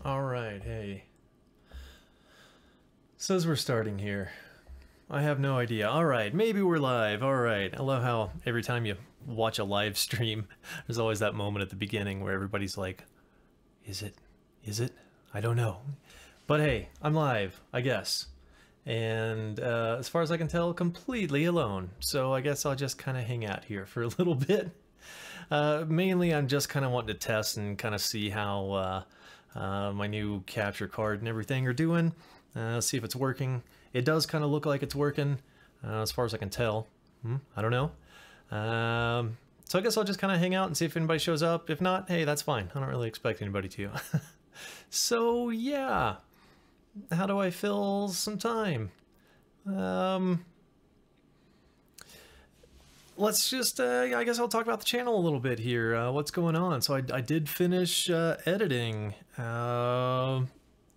All right, hey. Says we're starting here. I have no idea. All right, maybe we're live. All right. I love how every time you watch a live stream, there's always that moment at the beginning where everybody's like, is it? Is it? I don't know. But hey, I'm live, I guess. And as far as I can tell, completely alone. So I guess I'll just kind of hang out here for a little bit. Mainly, I'm just kind of wanting to test and kind of see how my new capture card and everything are doing. See if it's working. It does kind of look like it's working, as far as I can tell. I don't know. So I guess I'll just kind of hang out and see if anybody shows up. If not, hey, that's fine. I don't really expect anybody to. So yeah, how do I fill some time? Let's just, I guess I'll talk about the channel a little bit here. What's going on? So I did finish editing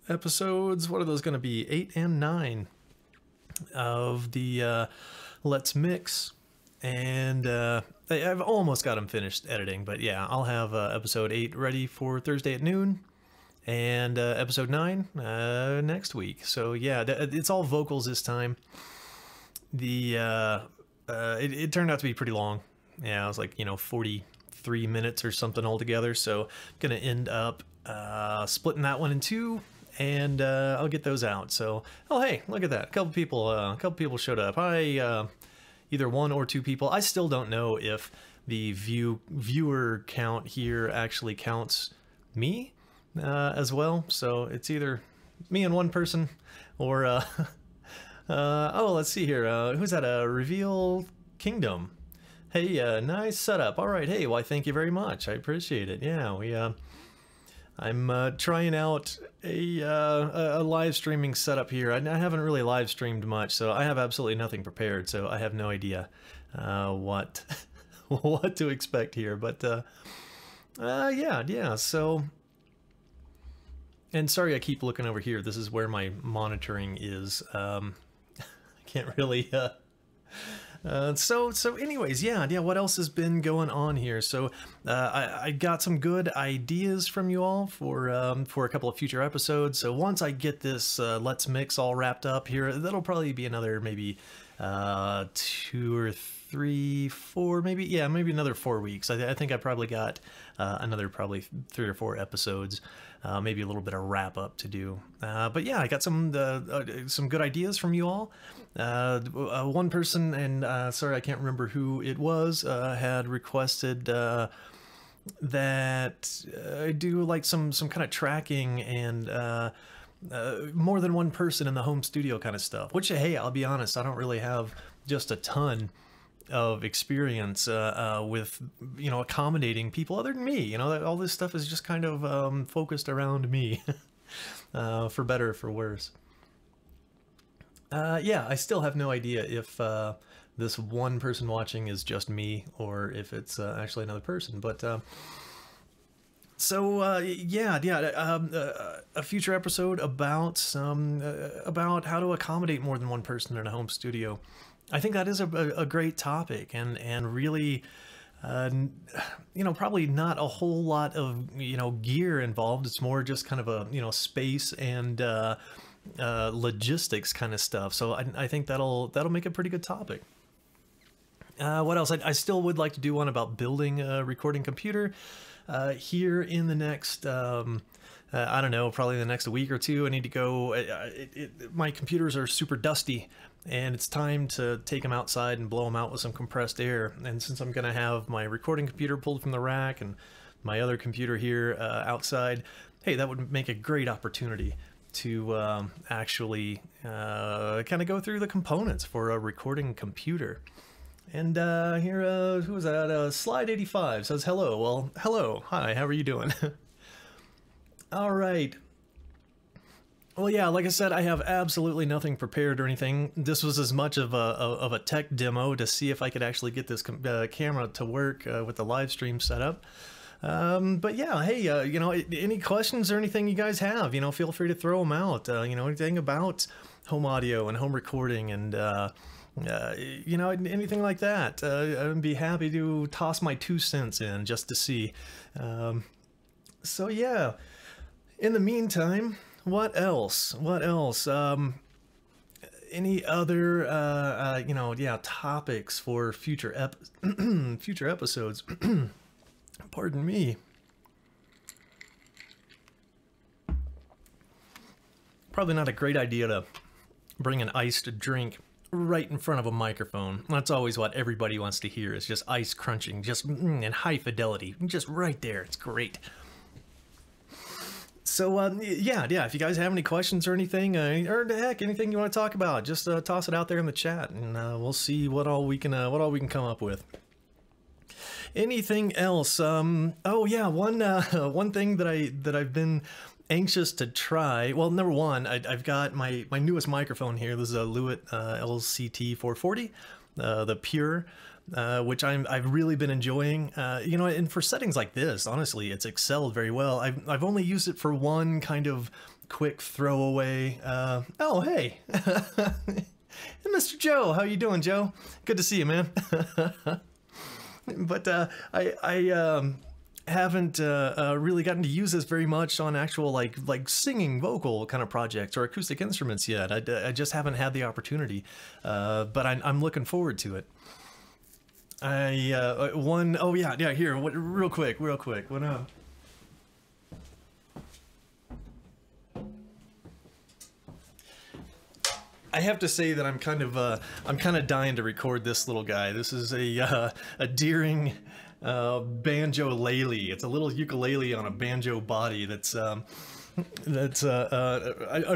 episodes, what are those going to be? 8 and 9 of the Let's Mix. And I've almost got them finished editing, but yeah, I'll have episode 8 ready for Thursday at noon. And episode 9 next week. So yeah, it's all vocals this time. It turned out to be pretty long. Yeah, it was like, 43 minutes or something altogether. So I'm gonna end up splitting that one in two, and I'll get those out. So, oh hey, look at that! A couple people showed up. Either one or two people. I still don't know if the viewer count here actually counts me as well. So it's either me and one person, or oh, let's see here. Who's that? Reveal Kingdom. Hey, nice setup. All right. Hey, why, thank you very much. I appreciate it. Yeah, I'm trying out a live streaming setup here. I haven't really live streamed much, so I have absolutely nothing prepared. So I have no idea what what to expect here. But yeah. So. And sorry, I keep looking over here. This is where my monitoring is. I can't really. So anyways, yeah. What else has been going on here? So I got some good ideas from you all for a couple of future episodes. So once I get this Let's Mix all wrapped up here, that'll probably be another maybe 2 or 3, 4, maybe another 4 weeks. I think I probably got another probably 3 or 4 episodes. Maybe a little bit of wrap up to do. But yeah, I got some good ideas from you all. One person, and sorry, I can't remember who it was, had requested that I do like some kind of tracking and more than one person in the home studio kind of stuff. Which, hey, I'll be honest, I don't really have just a ton of experience with accommodating people other than me. All this stuff is just kind of focused around me, for better or for worse. Yeah, I still have no idea if this one person watching is just me or if it's actually another person. But a future episode about about how to accommodate more than one person in a home studio. I think that is a great topic, and really, probably not a whole lot of gear involved. It's more just kind of a space and logistics kind of stuff. So I think that'll make a pretty good topic. What else? I still would like to do one about building a recording computer here in the next. I don't know, probably the next week or two. I need to go. My computers are super dusty, and it's time to take them outside and blow them out with some compressed air. And since I'm going to have my recording computer pulled from the rack and my other computer here outside, hey, that would make a great opportunity to actually kind of go through the components for a recording computer. And here, who was that? Slide 85 says hello. Well, hello. Hi, how are you doing? All right. Well, yeah, like I said, I have absolutely nothing prepared or anything. This was as much of a tech demo to see if I could actually get this camera to work with the live stream setup. But yeah, hey, any questions or anything you guys have, feel free to throw them out. Anything about home audio and home recording and anything like that. I'd be happy to toss my 2 cents in just to see. So yeah. In the meantime, what else? What else? Any other, yeah, topics for future future episodes? Pardon me. Probably not a great idea to bring an iced drink right in front of a microphone. That's always what everybody wants to hear, is just ice crunching, just in high fidelity, just right there. It's great. So yeah, if you guys have any questions or anything, or heck, anything you want to talk about, just toss it out there in the chat, and we'll see what all we can come up with. Anything else? Oh yeah, one thing that I've been anxious to try. Well, number one, I've got my newest microphone here. This is a Lewitt LCT 440, the Pure, which I've really been enjoying. You know, and for settings like this, honestly, it's excelled very well. I've only used it for one kind of quick throwaway. Oh hey, Mr. Joe, how you doing, Joe? Good to see you, man. But I haven't really gotten to use this very much on actual like singing vocal kind of projects or acoustic instruments yet. I just haven't had the opportunity, but I'm looking forward to it. Oh yeah, here, real quick, what I have to say that I'm kind of dying to record this little guy. This is a Deering banjo lele. It's a little ukulele on a banjo body. I'm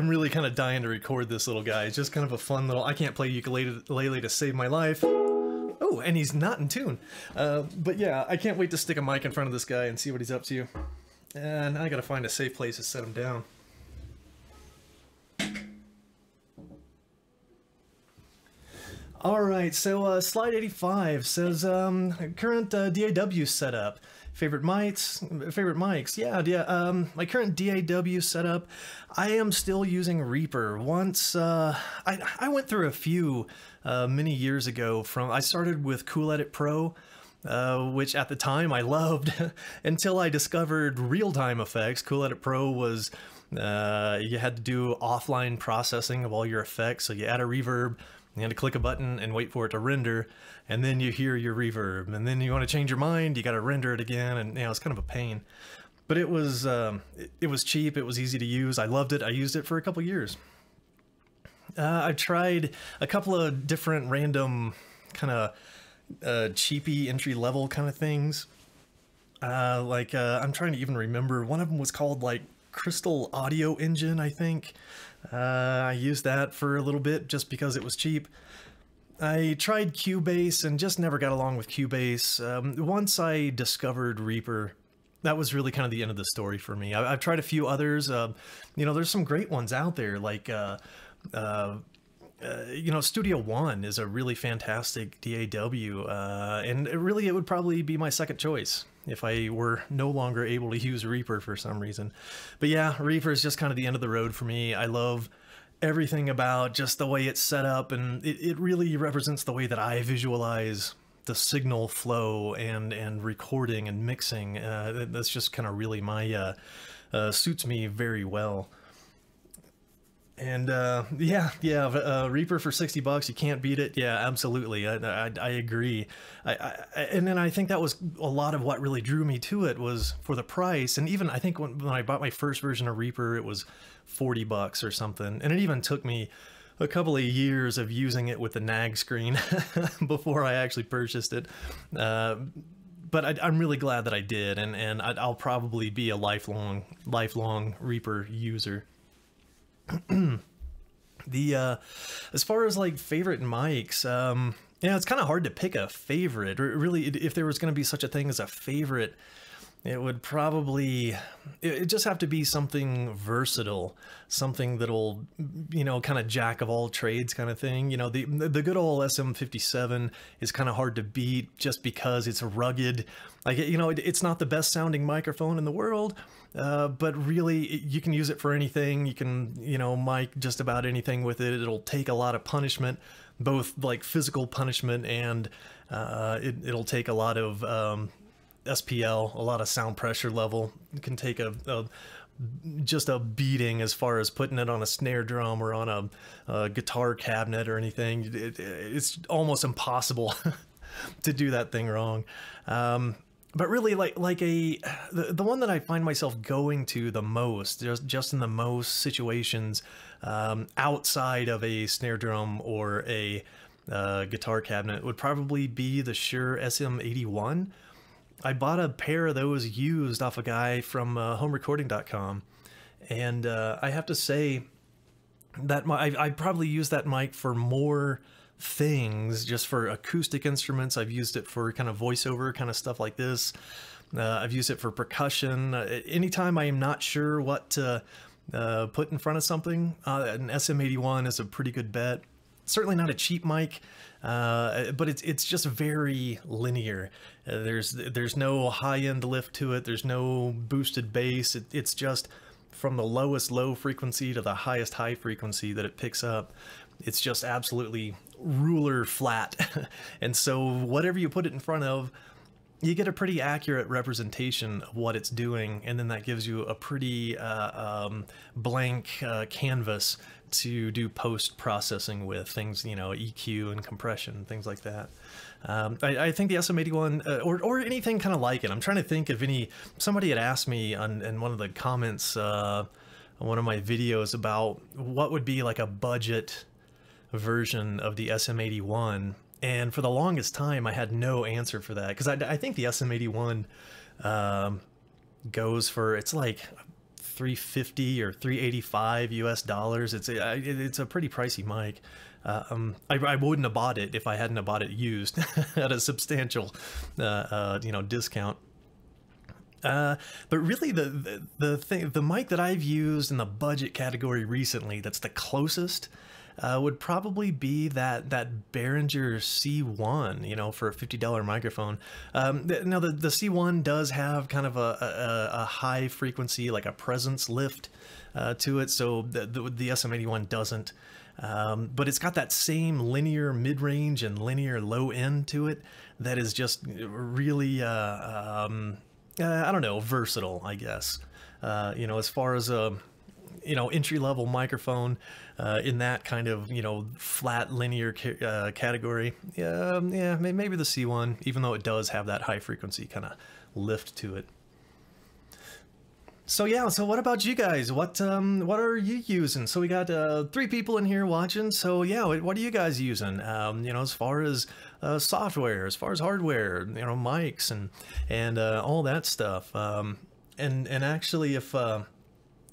really kind of dying to record this little guy. It's just kind of a fun little. I can't play ukulele to save my life. Oh, and he's not in tune. But yeah, I can't wait to stick a mic in front of this guy and see what he's up to. And I gotta find a safe place to set him down. All right, so slide 85 says current DAW setup. Favorite mics. Yeah. My current DAW setup, I am still using Reaper. Once I went through a few many years ago. I started with Cool Edit Pro, which at the time I loved until I discovered real-time effects. Cool Edit Pro was you had to do offline processing of all your effects, so you add a reverb. You had to click a button and wait for it to render, and then you hear your reverb, and then you want to change your mind, you got to render it again, and you know, it's kind of a pain. But it was cheap, it was easy to use, I loved it, I used it for a couple years. I've tried a couple of different random kind of cheapy entry-level kind of things. I'm trying to even remember, one of them was called like Crystal Audio Engine, I think. I used that for a little bit just because it was cheap. I tried Cubase and just never got along with Cubase. Once I discovered Reaper, that was really kind of the end of the story for me. I've tried a few others. You know, there's some great ones out there, like you know, Studio One is a really fantastic DAW, and it would probably be my second choice if I were no longer able to use Reaper for some reason. But yeah, Reaper is just kind of the end of the road for me. I love everything about just the way it's set up, and it really represents the way that I visualize the signal flow and recording and mixing. That's just kind of really my suits me very well. And Reaper for $60, you can't beat it. Yeah, absolutely. I agree. And then I think that was a lot of what really drew me to it, was for the price. And even I think when I bought my first version of Reaper, it was $40 or something. And it even took me a couple of years of using it with the nag screen before I actually purchased it. But I'm really glad that I did, and I'll probably be a lifelong Reaper user. As far as like favorite mics, yeah, it's kind of hard to pick a favorite. Really, if there was going to be such a thing as a favorite, it would probably, it just have to be something versatile, something that'll, you know, kind of jack of all trades kind of thing. You know, the good old SM57 is kind of hard to beat just because it's rugged. Like, you know, it's not the best sounding microphone in the world, but really you can use it for anything. You can, you know, mic just about anything with it. It'll take a lot of punishment, both like physical punishment and it'll take a lot of SPL, a lot of sound pressure level. It can take a just a beating as far as putting it on a snare drum or on a guitar cabinet or anything. It's almost impossible to do that thing wrong. But really, the one that I find myself going to the most, just in the most situations, outside of a snare drum or a guitar cabinet, would probably be the Shure SM81. I bought a pair of those used off a guy from homerecording.com, and I have to say that I probably use that mic for more things, just for acoustic instruments. I've used it for kind of voiceover kind of stuff like this. I've used it for percussion. Anytime I am not sure what to put in front of something, an SM81 is a pretty good bet. Certainly not a cheap mic, but it's just very linear. There's no high-end lift to it. There's no boosted bass. It's just from the lowest low frequency to the highest high frequency that it picks up. It's just absolutely ruler flat. And so whatever you put it in front of, you get a pretty accurate representation of what it's doing, and then that gives you a pretty blank canvas to do post-processing with things, you know, EQ and compression, things like that. I think the SM81, or anything kind of like it. I'm trying to think of somebody had asked me in one of the comments on one of my videos about what would be like a budget version of the SM81. And for the longest time, I had no answer for that, because I think the SM81 goes for, it's like $350 or $385 US. It's a pretty pricey mic. I wouldn't have bought it if I hadn't have bought it used at a substantial, discount. But really, the mic that I've used in the budget category recently, that's the closest, would probably be that Behringer C1, you know, for a $50 microphone. Now the C1 does have kind of a high frequency, like a presence lift to it, so the SM81 doesn't. But it's got that same linear mid-range and linear low end to it that is just really, I don't know, versatile, I guess. As far as a entry-level microphone in that kind of, flat linear category. Maybe the C1, even though it does have that high frequency kind of lift to it. So yeah, so what about you guys? What are you using? So we got 3 people in here watching. So yeah, what are you guys using? As far as software, as far as hardware, mics and all that stuff. And actually, if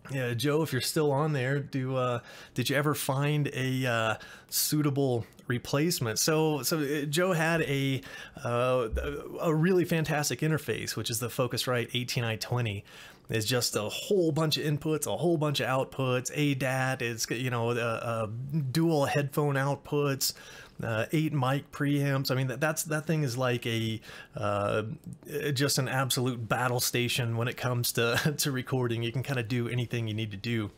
yeah, Joe, if you're still on there, did you ever find a suitable replacement? So Joe had a really fantastic interface, which is the Focusrite 18i20. It's just a whole bunch of inputs, a whole bunch of outputs, ADAT, it's, dual headphone outputs, 8 mic preamps. I mean, that thing is like just an absolute battle station when it comes to recording. You can kind of do anything you need to do.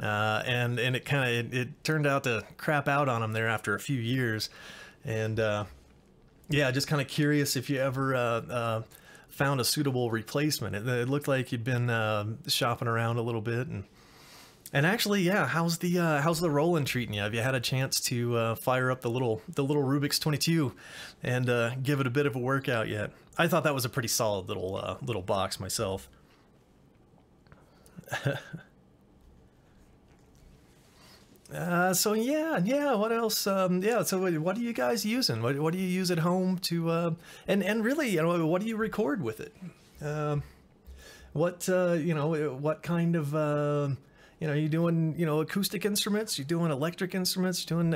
And it turned out to crap out on him there after a few years. And yeah, just kind of curious if you ever found a suitable replacement. It looked like you'd been shopping around a little bit, and actually, yeah, how's the Roland treating you? Have you had a chance to fire up the little Rubik's 22 and give it a bit of a workout yet? I thought that was a pretty solid little box myself. So yeah, what else? Yeah, so what are you guys using? What do you use at home to, and really, what do you record with it? What kind of, you doing, acoustic instruments, you're doing electric instruments, you're doing,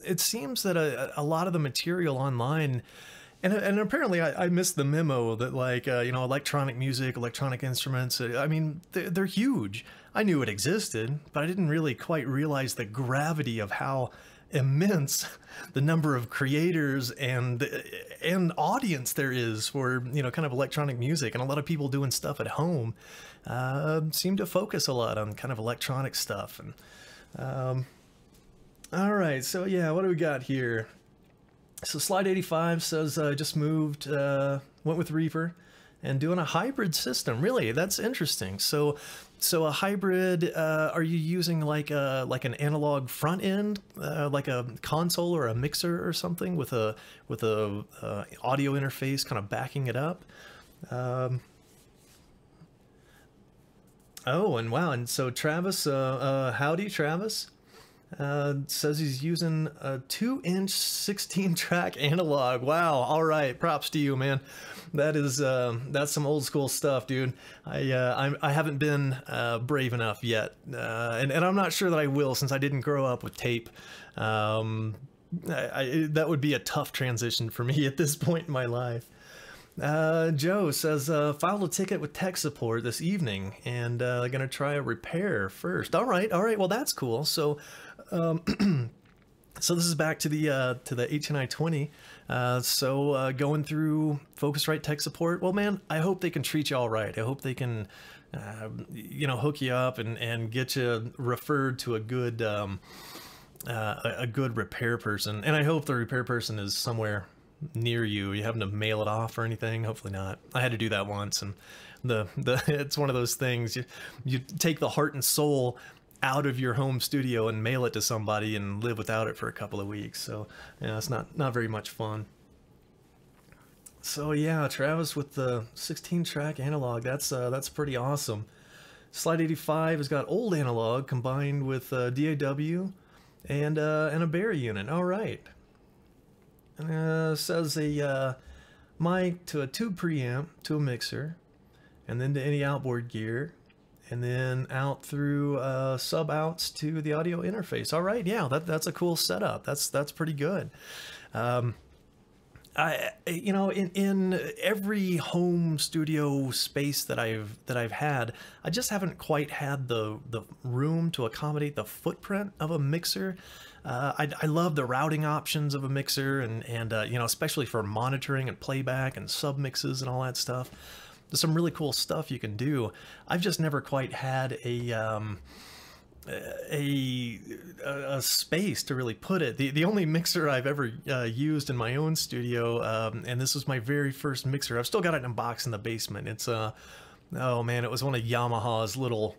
it seems that a lot of the material online, and apparently I missed the memo that, like, electronic music, electronic instruments, I mean, they're huge. I knew it existed, but I didn't really quite realize the gravity of how immense the number of creators and audience there is for, kind of electronic music. And a lot of people doing stuff at home seem to focus a lot on kind of electronic stuff. And all right, so yeah, what do we got here? So Slide 85 says just moved, went with Reaper, and doing a hybrid system. Really, that's interesting. So a hybrid, are you using like an analog front end, like a console or a mixer or something with a audio interface kind of backing it up? Oh, and wow, and so Travis, howdy Travis, says he's using a 2-inch 16-track analog. Wow, all right, props to you, man. That is that's some old school stuff, dude. I haven't been brave enough yet, and I'm not sure that I will, since I didn't grow up with tape. That would be a tough transition for me at this point in my life. Joe says, filed a ticket with tech support this evening and gonna try a repair first. All right, well that's cool. So so this is back to the HNI 20. So going through Focusrite tech support. Well, man, I hope they can treat you all right. I hope they can you know, hook you up and get you referred to a good repair person. And I hope the repair person is somewhere near you. You having to mail it off or anything? Hopefully not. I had to do that once, and it's one of those things, you take the heart and soul out of your home studio and mail it to somebody and live without it for a couple of weeks. So yeah, it's not very much fun. So yeah, Travis with the 16-track analog, that's pretty awesome. Slide 85 has got old analog combined with DAW and a Barry unit. All right. Says a mic to a tube preamp to a mixer, and then to any outboard gear, and then out through sub outs to the audio interface. All right, yeah, that's a cool setup. That's pretty good. You know, in every home studio space that I've had, I just haven't quite had the room to accommodate the footprint of a mixer. I love the routing options of a mixer, and you know, especially for monitoring and playback and sub mixes and all that stuff. There's some really cool stuff you can do. I've just never quite had a space to really put it. The only mixer I've ever used in my own studio, and this was my very first mixer. I've still got it in a box in the basement. It's oh man, it was one of Yamaha's little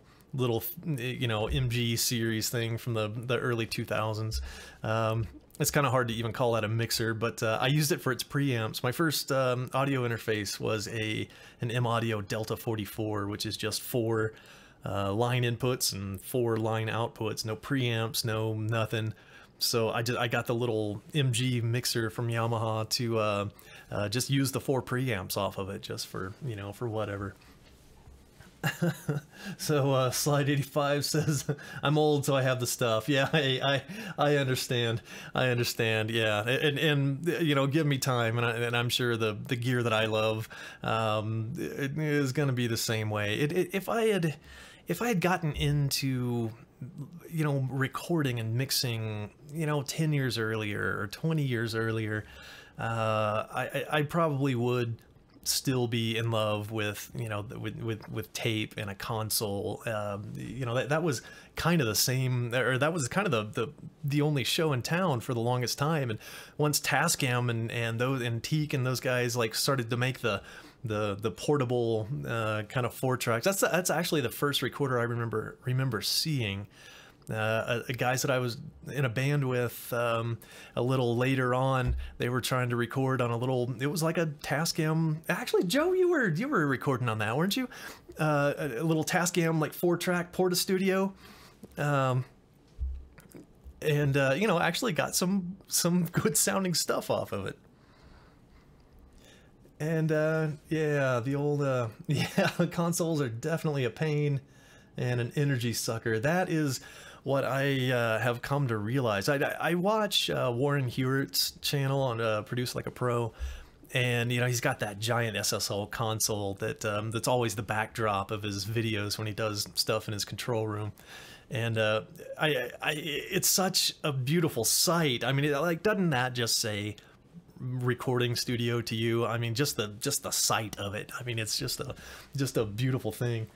you know, MG series thing from the early 2000s. It's kind of hard to even call that a mixer, but I used it for its preamps. My first audio interface was an M-Audio Delta 44, which is just 4 line inputs and 4 line outputs, no preamps, no nothing. So I got the little MG mixer from Yamaha to just use the 4 preamps off of it, just for, you know, for whatever. So Slide 85 says, I'm old, so I have the stuff. Yeah, I understand. Yeah, and you know, give me time, and I'm sure the gear that I love is going to be the same way. If I had gotten into, you know, recording and mixing, you know, 10 years earlier or 20 years earlier, I probably would still be in love with, you know, with tape and a console. You know, that was kind of the same, or that was kind of the only show in town for the longest time. And once Tascam and those and Teak and those guys like started to make the portable kind of 4-tracks, that's actually the first recorder I remember seeing. Guys that I was in a band with a little later on, they were trying to record on a little, it was like a Tascam. Actually, Joe, you were recording on that, weren't you? A little Tascam like 4-track Porta Studio, and you know, actually got some good sounding stuff off of it. And yeah, the old yeah, consoles are definitely a pain and an energy sucker. That is what I have come to realize. I watch Warren Hewitt's channel on Produce Like a Pro, and you know, he's got that giant SSL console that that's always the backdrop of his videos when he does stuff in his control room. And it's such a beautiful sight. I mean, like, doesn't that just say recording studio to you? I mean, just the sight of it. I mean, it's just a beautiful thing.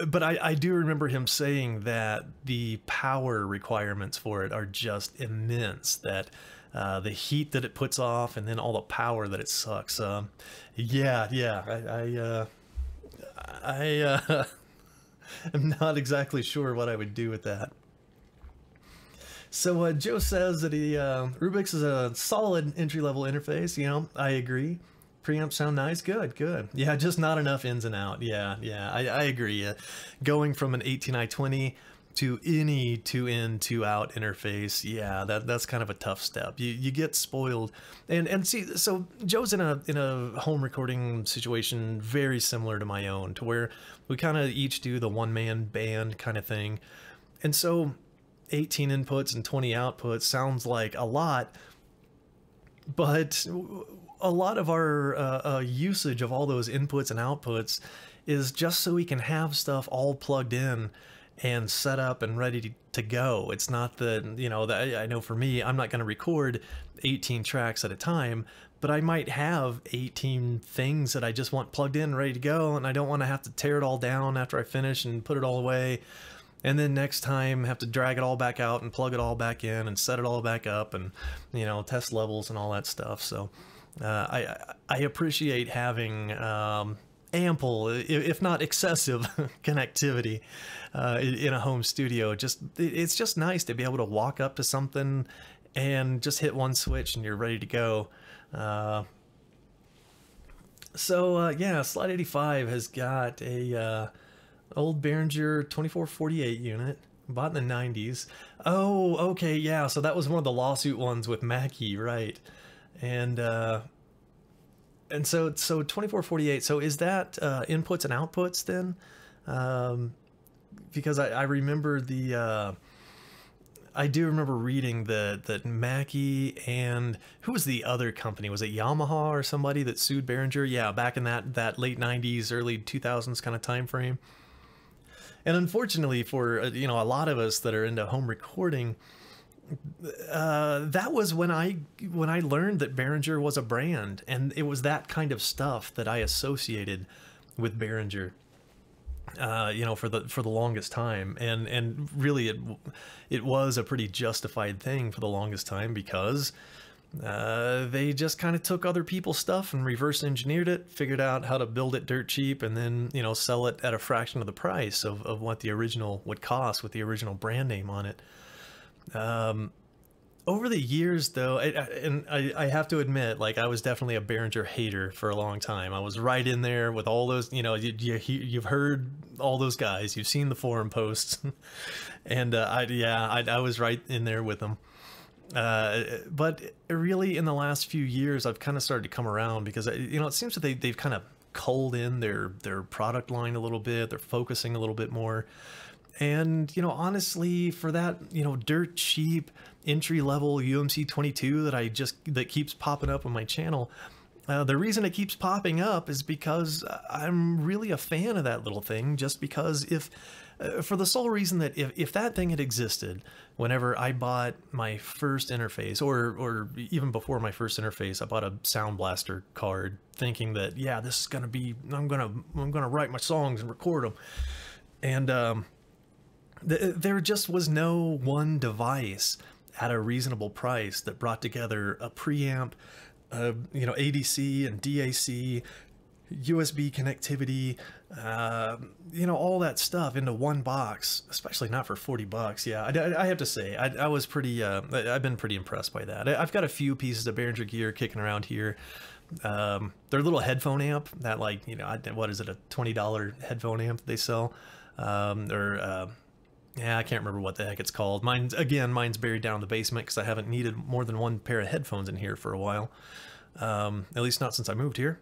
But I do remember him saying that the power requirements for it are just immense, that the heat that it puts off, and then all the power that it sucks. Yeah, I am not exactly sure what I would do with that. So Joe says that Rubik's is a solid entry-level interface. You know, I agree. Preamps sound nice. Good, good. Yeah, just not enough ins and out. Yeah, I agree. Going from an 18i20 to any 2-in, 2-out interface, yeah, that's kind of a tough step. You get spoiled. And see, so Joe's in a home recording situation very similar to my own, to where we kind of each do the one-man band kind of thing. And so 18 inputs and 20 outputs sounds like a lot, but a lot of our usage of all those inputs and outputs is just so we can have stuff all plugged in and set up and ready to go. It's not that, you know, that I know for me, I'm not going to record 18 tracks at a time, but I might have 18 things that I just want plugged in, ready to go, and I don't want to have to tear it all down after I finish and put it all away. And then next time have to drag it all back out and plug it all back in and set it all back up and, you know, test levels and all that stuff. So I appreciate having ample, if not excessive, connectivity in a home studio. It's just nice to be able to walk up to something and just hit one switch and you're ready to go. Yeah, Slide 85 has got a old Behringer 2448 unit, bought in the 90s. Oh, okay, yeah, so that was one of the lawsuit ones with Mackie, right? And so 2448, so is that inputs and outputs then? Because I remember I do remember reading that Mackie and who was the other company? Was it Yamaha or somebody that sued Behringer? Yeah, back in that late 90s, early 2000s kind of time frame. And unfortunately for, you know, a lot of us that are into home recording, that was when I learned that Behringer was a brand, and it was that kind of stuff that I associated with Behringer, you know, for the longest time. And really it was a pretty justified thing for the longest time, because they just kind of took other people's stuff and reverse engineered it, figured out how to build it dirt cheap, and then, you know, sell it at a fraction of the price of what the original would cost with the original brand name on it. Over the years, though, I have to admit, like, I was definitely a Behringer hater for a long time. I was right in there with all those, you know, you've heard all those guys, you've seen the forum posts, and I was right in there with them. But really, in the last few years, I've kind of started to come around, because, you know, it seems that they've kind of culled in their product line a little bit. They're focusing a little bit more. And, you know, honestly, for that, you know, dirt cheap entry-level UMC 22 that keeps popping up on my channel, the reason it keeps popping up is because I'm really a fan of that little thing, just because for the sole reason that if that thing had existed whenever I bought my first interface, or even before my first interface, I bought a Sound Blaster card thinking that, yeah, this is gonna be, I'm gonna write my songs and record them. And there just was no one device at a reasonable price that brought together a preamp, you know, ADC and DAC, USB connectivity, you know, all that stuff into one box, especially not for 40 bucks. Yeah, I have to say, I was pretty, I've been pretty impressed by that. I've got a few pieces of Behringer gear kicking around here. Their little headphone amp, that, like, you know, what is it, a $20 headphone amp they sell? Yeah, I can't remember what the heck it's called. Mine's buried down in the basement because I haven't needed more than one pair of headphones in here for a while. At least not since I moved here.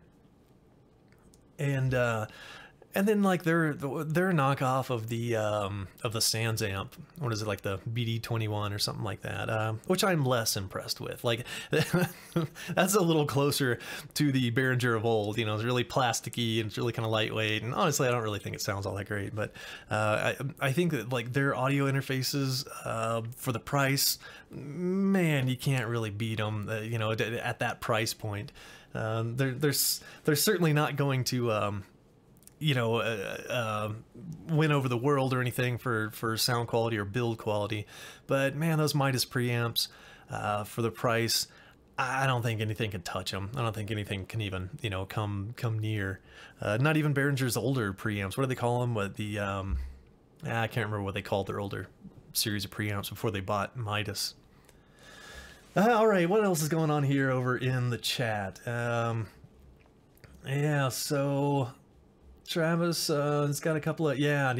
And then, like, they're knockoff of the Sans amp. What is it, like the BD21 or something like that, which I'm less impressed with. Like, that's a little closer to the Behringer of old. You know, it's really plasticky and it's really kind of lightweight. And honestly, I don't really think it sounds all that great. But I think that, like, their audio interfaces, for the price, man, you can't really beat them. You know, at that price point, they're certainly not going to you know, win over the world or anything for sound quality or build quality. But man, those Midas preamps, for the price. I don't think anything can touch them. I don't think anything can even, you know, come near. Not even Behringer's older preamps. What do they call them? What the I can't remember what they called their older series of preamps before they bought Midas. All right, what else is going on here over in the chat? Yeah, so Travis has got a couple of, yeah,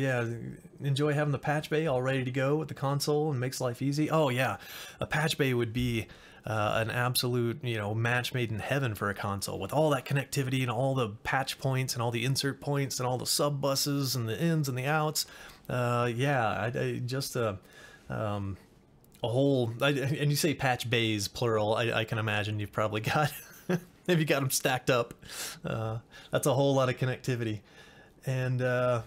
enjoy having the patch bay all ready to go with the console and makes life easy. Oh yeah, a patch bay would be an absolute, you know, match made in heaven for a console with all that connectivity and all the patch points and all the insert points and all the sub buses and the ins and the outs. Yeah, just a whole, and you say patch bays plural. I can imagine you've probably got if you got them stacked up. That's a whole lot of connectivity, and I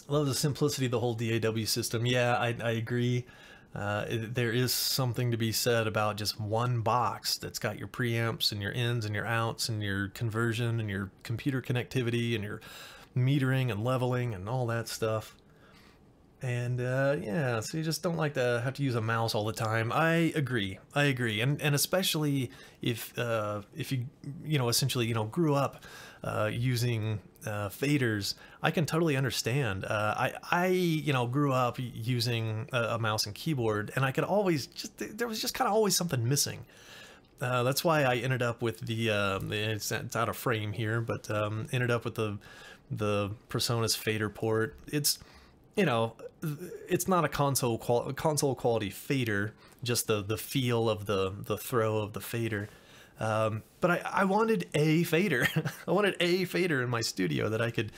love the simplicity of the whole DAW system. Yeah, I agree. There is something to be said about just one box that's got your preamps and your ins and your outs and your conversion and your computer connectivity and your metering and leveling and all that stuff. And yeah, so you just don't like to have to use a mouse all the time. I agree, and especially if you know, essentially, you know, grew up using faders, I can totally understand. I you know, grew up using a mouse and keyboard, and I could always just, there was just kind of always something missing. That's why I ended up with the it's out of frame here, but ended up with the PreSonus fader port. It's, you know, it's not a console quality fader, just the feel of the throw of the fader. But I wanted a fader. I wanted a fader in my studio that I could.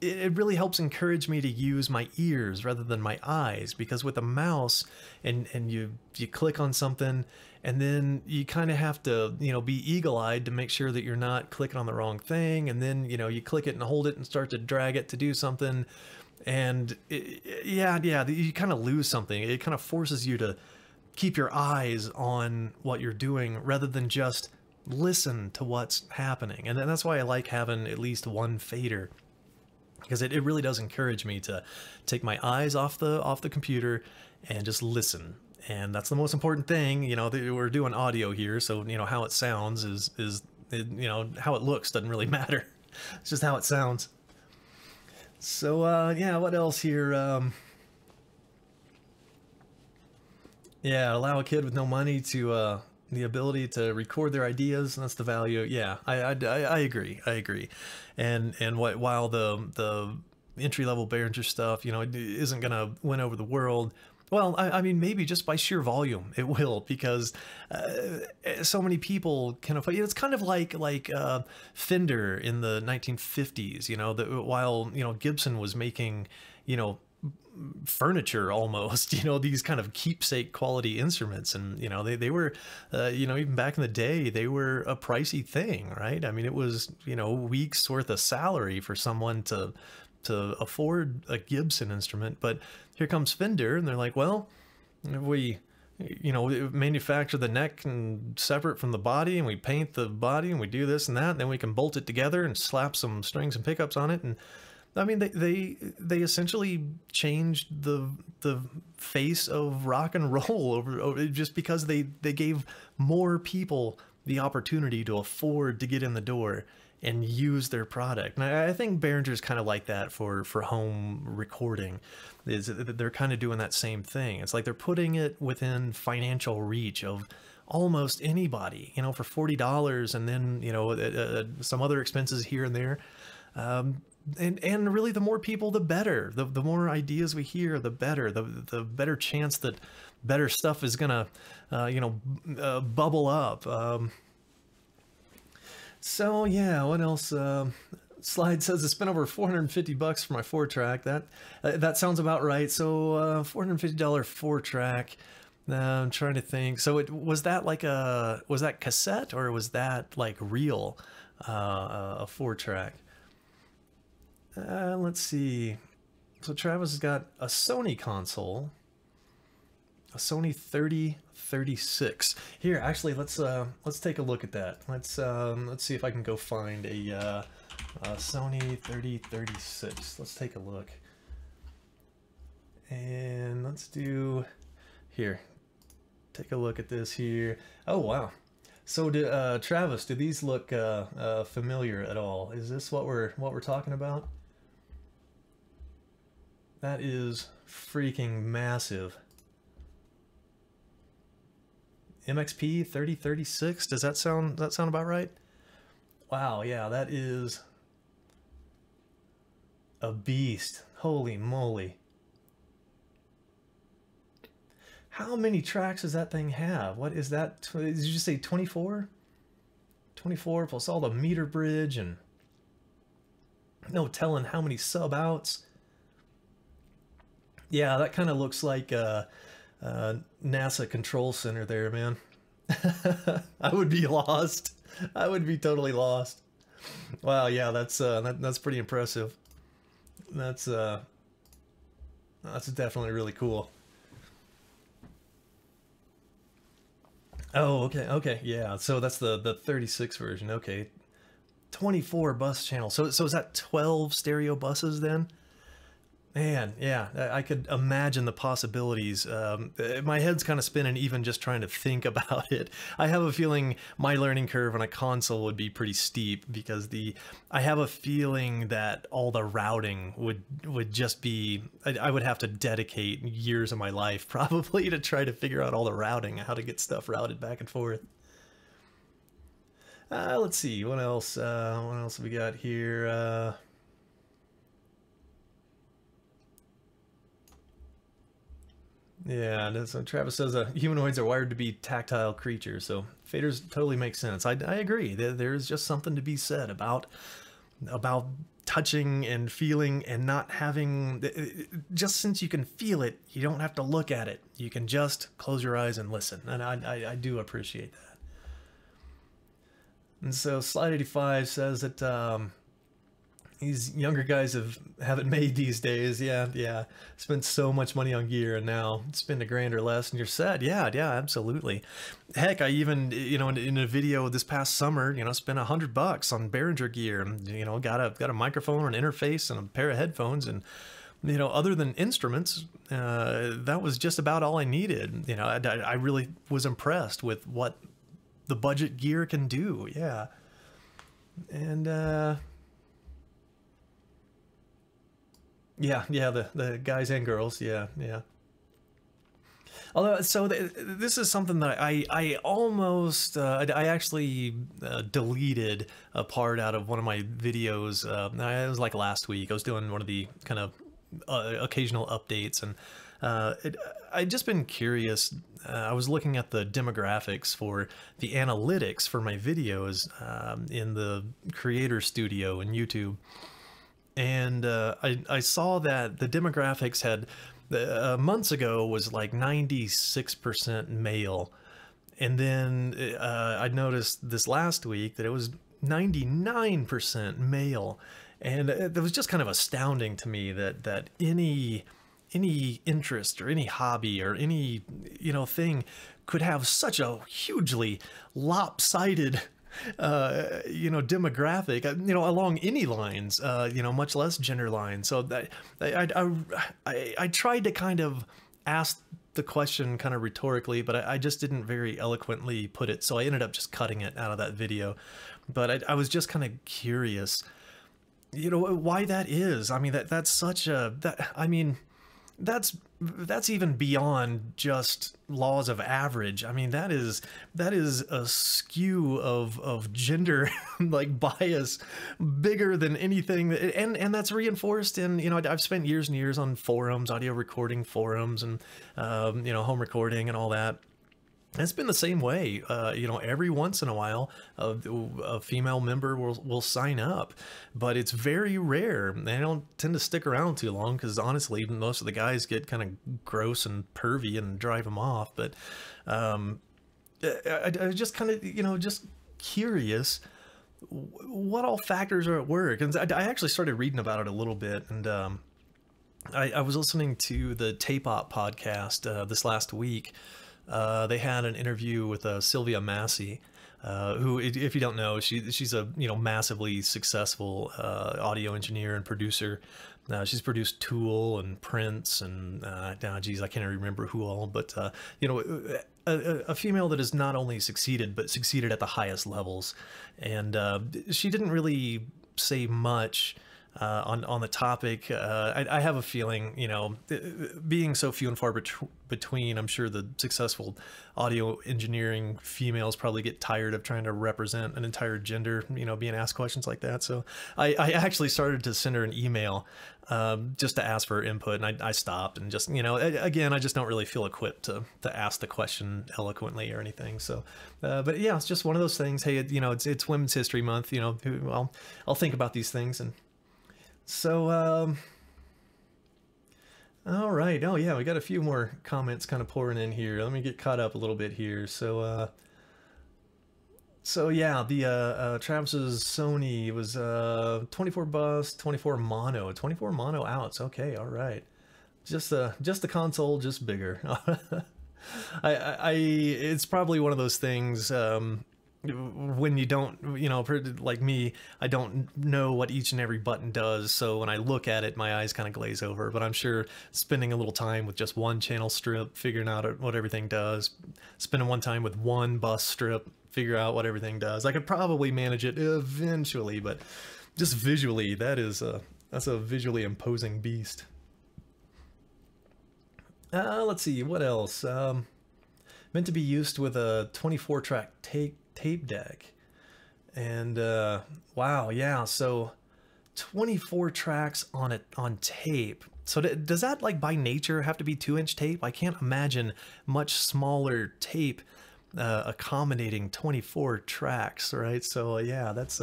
It really helps encourage me to use my ears rather than my eyes, because with a mouse and you click on something and then you kind of have to, you know, be eagle-eyed to make sure that you're not clicking on the wrong thing, and then, you know, you click it and hold it and start to drag it to do something, and yeah, you kind of lose something. It kind of forces you to keep your eyes on what you're doing rather than just listen to what's happening. And that's why I like having at least one fader, because it really does encourage me to take my eyes off the computer and just listen. And that's the most important thing. You know, we're doing audio here, so, you know, how it sounds is you know, how it looks doesn't really matter. It's just how it sounds. So yeah, what else here? Yeah, allow a kid with no money to the ability to record their ideas, and that's the value. Yeah, I agree. And while the entry-level Behringer stuff, you know, it isn't gonna win over the world, well, I mean, maybe just by sheer volume it will, because so many people can afford. It's kind of like Fender in the 1950s, you know, while, you know, Gibson was making, you know, furniture almost, you know, these kind of keepsake quality instruments, and, you know, they were you know, even back in the day, they were a pricey thing, right? I mean, it was, you know, weeks worth of salary for someone to afford a Gibson instrument. But here comes Fender, and they're like, well, if we, you know, manufacture the neck and separate from the body, and we paint the body, and we do this and that, and then we can bolt it together and slap some strings and pickups on it. And I mean, they essentially changed the face of rock and roll over just because they gave more people the opportunity to afford to get in the door and use their product. And I think Behringer's kind of like that for home recording. They're kind of doing that same thing. It's like they're putting it within financial reach of almost anybody, you know, for $40, and then, you know, some other expenses here and there. And really, the more people, the better. The more ideas we hear, the better. The better chance that better stuff is gonna, you know, bubble up. So yeah, what else? Slide says I spent over $450 for my 4-track. That sounds about right. So $450 4-track. I'm trying to think. So was that like was that cassette, or was that like real a 4-track? Let's see. So Travis has got a Sony console, a Sony 3036. Here, actually, let's take a look at that. Let's see if I can go find a Sony 3036. Let's take a look. And let's do here. take a look at this here. Oh, wow. So, Travis, do these look familiar at all? Is this what we're talking about? That is freaking massive. MXP 3036. Does that sound about right? Wow, yeah, that is a beast. Holy moly. How many tracks does that thing have? What is that? Did you just say 24? 24 plus all the meter bridge and no telling how many sub outs. Yeah, that kind of looks like NASA Control Center there, man. I would be lost. I would be totally lost. Wow, yeah, that's pretty impressive. That's definitely really cool. Oh, okay, yeah. So that's the 36 version. Okay, 24 bus channels. So is that 12 stereo buses then? Man, yeah, I could imagine the possibilities. My head's kind of spinning even just trying to think about it. I have a feeling my learning curve on a console would be pretty steep because I have a feeling that all the routing would just be, I would have to dedicate years of my life probably to try to figure out all the routing, how to get stuff routed back and forth. Let's see, what else? What else have we got here? Yeah, so Travis says humanoids are wired to be tactile creatures, so faders totally make sense. I agree. There's just something to be said about touching and feeling and not having, just since you can feel it, you don't have to look at it. You can just close your eyes and listen, and I do appreciate that. And so Slide 85 says that these younger guys haven't made these days. Yeah. Spent so much money on gear and now spend $1,000 or less and you're set. Yeah, absolutely. Heck, I even, in a video this past summer, spent $100 on Behringer gear and, got a microphone, an interface and a pair of headphones and, other than instruments, that was just about all I needed. I really was impressed with what the budget gear can do. Yeah. And, yeah, the guys and girls, yeah. Although, so this is something that I almost, I actually deleted a part out of one of my videos. It was like last week. I was doing one of the kind of occasional updates, and I'd just been curious. I was looking at the demographics for the analytics for my videos in the Creator Studio in YouTube. And I saw that the demographics had, months ago was like 96% male. And then I noticed this last week that it was 99% male. And it was just kind of astounding to me that any interest or any hobby or any, thing could have such a hugely lopsided demographic, along any lines, much less gender lines. So that I tried to kind of ask the question kind of rhetorically, but I just didn't very eloquently put it. So I ended up just cutting it out of that video. But I was just kind of curious, why that is. I mean, that's such a, that's even beyond just laws of average. I mean, that is a skew of gender like bias bigger than anything, and that's reinforced in, I've spent years and years on forums, audio recording forums, and home recording and all that. It's been the same way. Every once in a while, a female member will sign up, but it's very rare. They don't tend to stick around too long because honestly, most of the guys get kind of gross and pervy and drive them off. But I was just kind of, just curious what all factors are at work. And I actually started reading about it a little bit, and I was listening to the Tape Op podcast this last week. They had an interview with Sylvia Massey, who, if you don't know, she's a massively successful audio engineer and producer. She's produced Tool and Prince and geez, I can't even remember who all, but a female that has not only succeeded, but succeeded at the highest levels. And she didn't really say much on the topic. I have a feeling, you know, being so few and far between, I'm sure the successful audio engineering females probably get tired of trying to represent an entire gender, you know, being asked questions like that. So I actually started to send her an email just to ask for her input, and I stopped, and just, you know, again, I just don't really feel equipped to ask the question eloquently or anything. So but yeah, it's just one of those things. Hey, you know, it's Women's History Month, you know, I'll think about these things. And so all right. Oh yeah, we got a few more comments kind of pouring in here. Let me get caught up a little bit here. So so yeah, the Travis's Sony was 24 bus, 24 mono outs. Okay, all right. Just the console, just bigger. It's probably one of those things when you don't, you know, like me, I don't know what each and every button does, so when I look at it, my eyes kind of glaze over. But I'm sure spending a little time with just one channel strip, figuring out what everything does, spending one time with one bus strip, figure out what everything does, I could probably manage it eventually. But just visually, that's a visually imposing beast. Let's see, what else? Meant to be used with a 24 track tape deck. And wow, yeah, so 24 tracks on tape. So does that, like, by nature have to be 2-inch tape? I can't imagine much smaller tape accommodating 24 tracks, right? So yeah, that's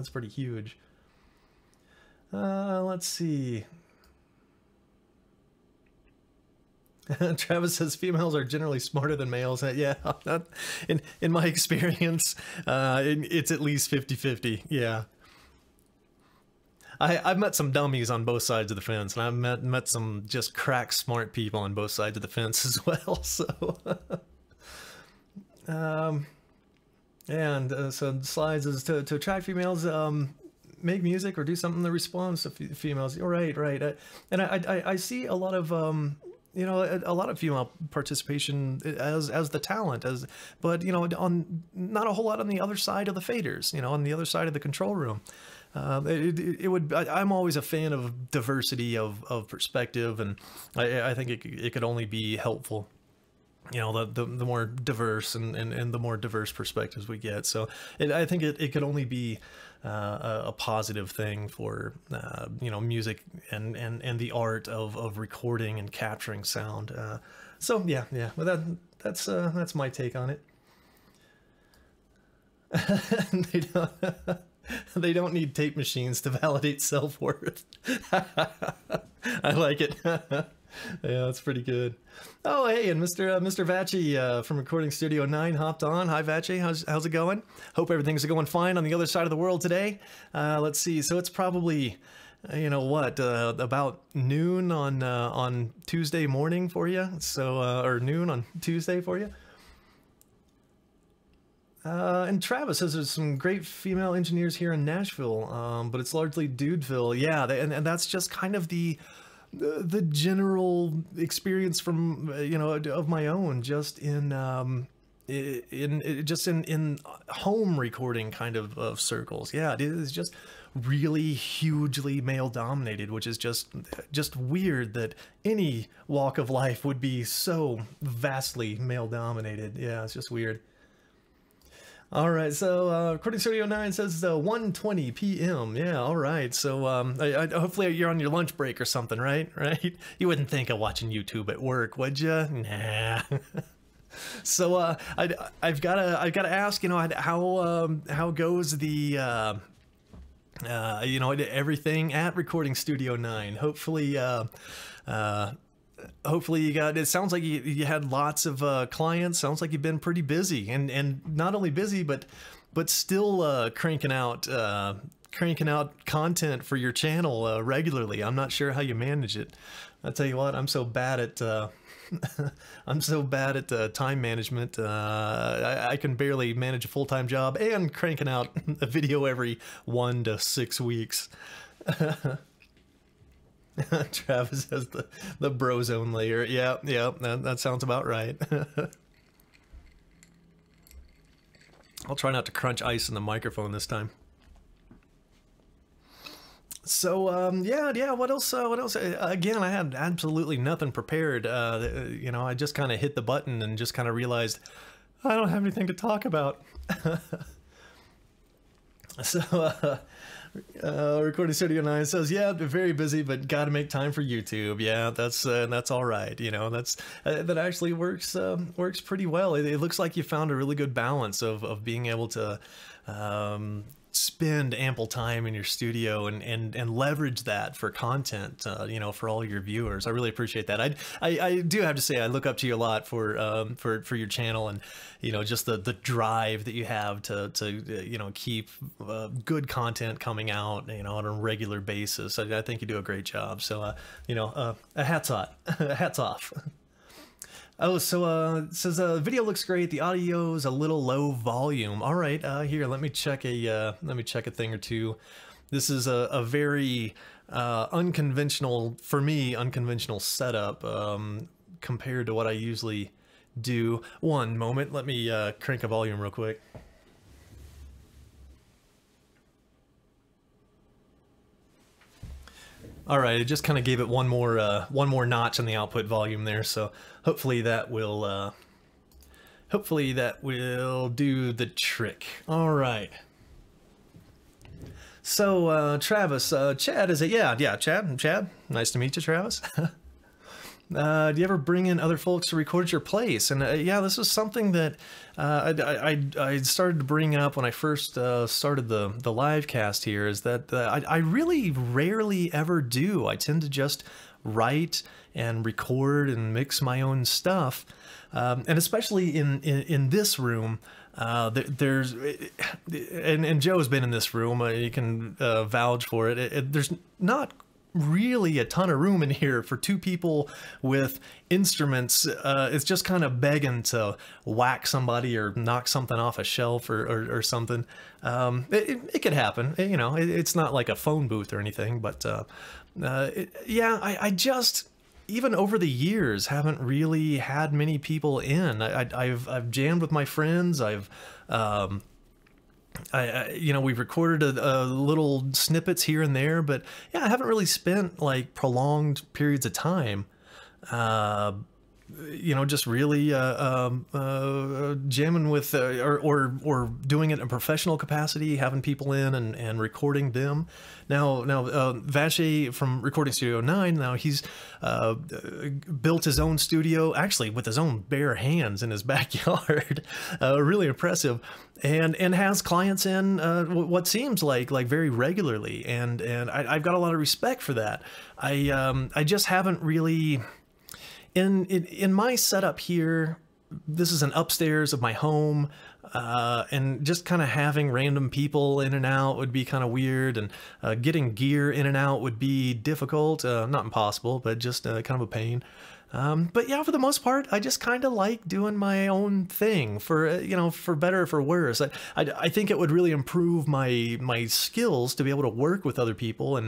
pretty huge. Let's see. Travis says females are generally smarter than males. Yeah, in my experience, it's at least 50-50. Yeah. I've met some dummies on both sides of the fence, and I've met some just crack smart people on both sides of the fence as well. So, so slides is to attract females, make music or do something that responds to females. Right. And I see a lot of you know, a lot of female participation as the talent, but you know, on not a whole lot on the other side of the faders, you know, on the other side of the control room. I'm always a fan of diversity of perspective, and I think it could only be helpful, you know, the more diverse and the more diverse perspectives we get. So I think it could only be a positive thing for you know, music and the art of recording and capturing sound. So yeah, well, that's my take on it. They don't need tape machines to validate self-worth. I like it. Yeah, that's pretty good. Oh, hey, and Mr. Vachi from Recording Studio 9 hopped on. Hi, Vachi. How's it going? Hope everything's going fine on the other side of the world today. Let's see. So it's probably, you know what, about noon on Tuesday morning for you. So or noon on Tuesday for you. And Travis says there's some great female engineers here in Nashville, but it's largely Dudeville. Yeah, and that's just kind of the general experience from, you know, of my own, just in home recording kind of circles. Yeah, it is just really hugely male dominated, which is just weird that any walk of life would be so vastly male dominated. Yeah, it's just weird. All right, so Recording Studio 9 says 1:20 p.m. Yeah, all right. So hopefully you're on your lunch break or something, right? Right? You wouldn't think of watching YouTube at work, would you? Nah. So I've got to ask, you know, how goes the you know, everything at Recording Studio 9? Hopefully you got, it sounds like you had lots of clients. Sounds like you've been pretty busy, and not only busy, but still cranking out content for your channel regularly. I'm not sure how you manage it. I'll tell you what, I'm so bad at time management. I can barely manage a full-time job and cranking out a video every 1 to 6 weeks. Travis has the bro zone layer. Yeah, that sounds about right. I'll try not to crunch ice in the microphone this time. So yeah. What else? Again, I had absolutely nothing prepared. You know, I just kind of hit the button and just kind of realized I don't have anything to talk about. So Recording Studio 9 says, yeah, very busy, but got to make time for YouTube. Yeah, that's all right. You know, that actually works pretty well. It looks like you found a really good balance of being able to spend ample time in your studio and leverage that for content, you know, for all your viewers. I really appreciate that. I do have to say I look up to you a lot for your channel, and you know, just the drive that you have to you know, keep good content coming out, you know, on a regular basis. I think you do a great job. So you know, hats off. Hats off. Oh, so it says video looks great. The audio's a little low volume. All right, here, let me check a thing or two. This is a very unconventional, for me, unconventional setup compared to what I usually do. One moment, let me crank a volume real quick. All right, it just kind of gave it one more notch in the output volume there, so hopefully that will do the trick. All right. So Travis, Chad is it? Yeah, Chad. Nice to meet you, Travis. Do you ever bring in other folks to record at your place? And yeah, this is something that I started to bring up when I first started the live cast here, is that I really rarely ever do. I tend to just write and record and mix my own stuff. And especially in this room, there's, and Joe's been in this room, you can vouch for it. There's not really a ton of room in here for two people with instruments. It's just kind of begging to whack somebody or knock something off a shelf or something. It could happen, you know. It's not like a phone booth or anything, but yeah, I just, even over the years, haven't really had many people in. I've jammed with my friends. You know, we've recorded a little snippets here and there, but yeah, I haven't really spent like prolonged periods of time, you know, just really jamming with or doing it in a professional capacity, having people in and recording them. Now Vache from Recording Studio 9, now he's built his own studio, actually with his own bare hands in his backyard. Really impressive, and has clients in what seems like very regularly, and I've got a lot of respect for that. I just haven't really. In my setup here, this is an upstairs of my home, and just kind of having random people in and out would be kind of weird, and getting gear in and out would be difficult, not impossible, but just kind of a pain. But yeah, for the most part, I just kind of like doing my own thing, for you know, for better or for worse. I think it would really improve my skills to be able to work with other people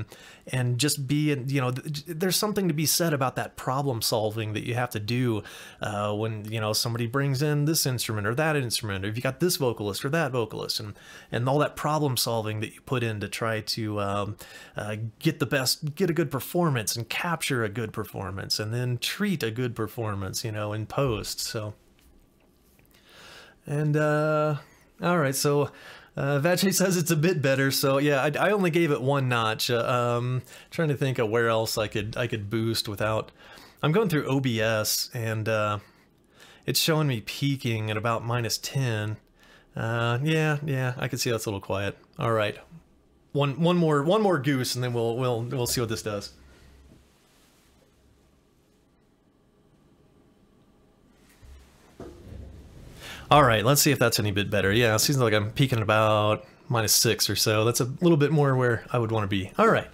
and just be, you know, there's something to be said about that problem solving that you have to do when, you know, somebody brings in this instrument or that instrument, or if you got this vocalist or that vocalist, and all that problem solving that you put in to try to get a good performance and capture a good performance and then treat a good performance, you know, in post. So, and all right, so Vache says it's a bit better. So yeah, I only gave it one notch. Trying to think of where else I could boost without. I'm going through OBS, and it's showing me peaking at about -10. Yeah, I can see that's a little quiet. All right, one more goose, and then we'll see what this does. All right, let's see if that's any bit better. Yeah, it seems like I'm peaking about -6 or so. That's a little bit more where I would want to be. All right.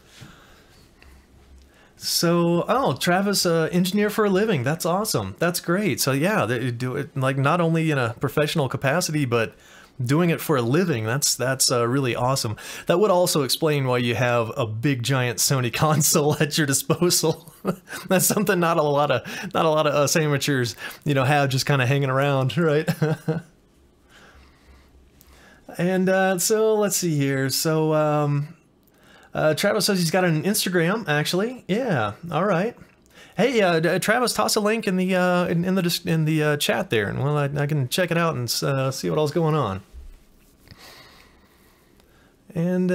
So, oh, Travis, engineer for a living. That's awesome. That's great. So yeah, they do it like not only in a professional capacity, but doing it for a living. That's really awesome. That would also explain why you have a big giant Sony console at your disposal. That's something not a lot of us amateurs, you know, have just kind of hanging around, right? And so let's see here. So Travis says he's got an Instagram, actually. Yeah. All right. Hey, Travis, toss a link in the in the chat there, and well, I can check it out and see what all's going on. And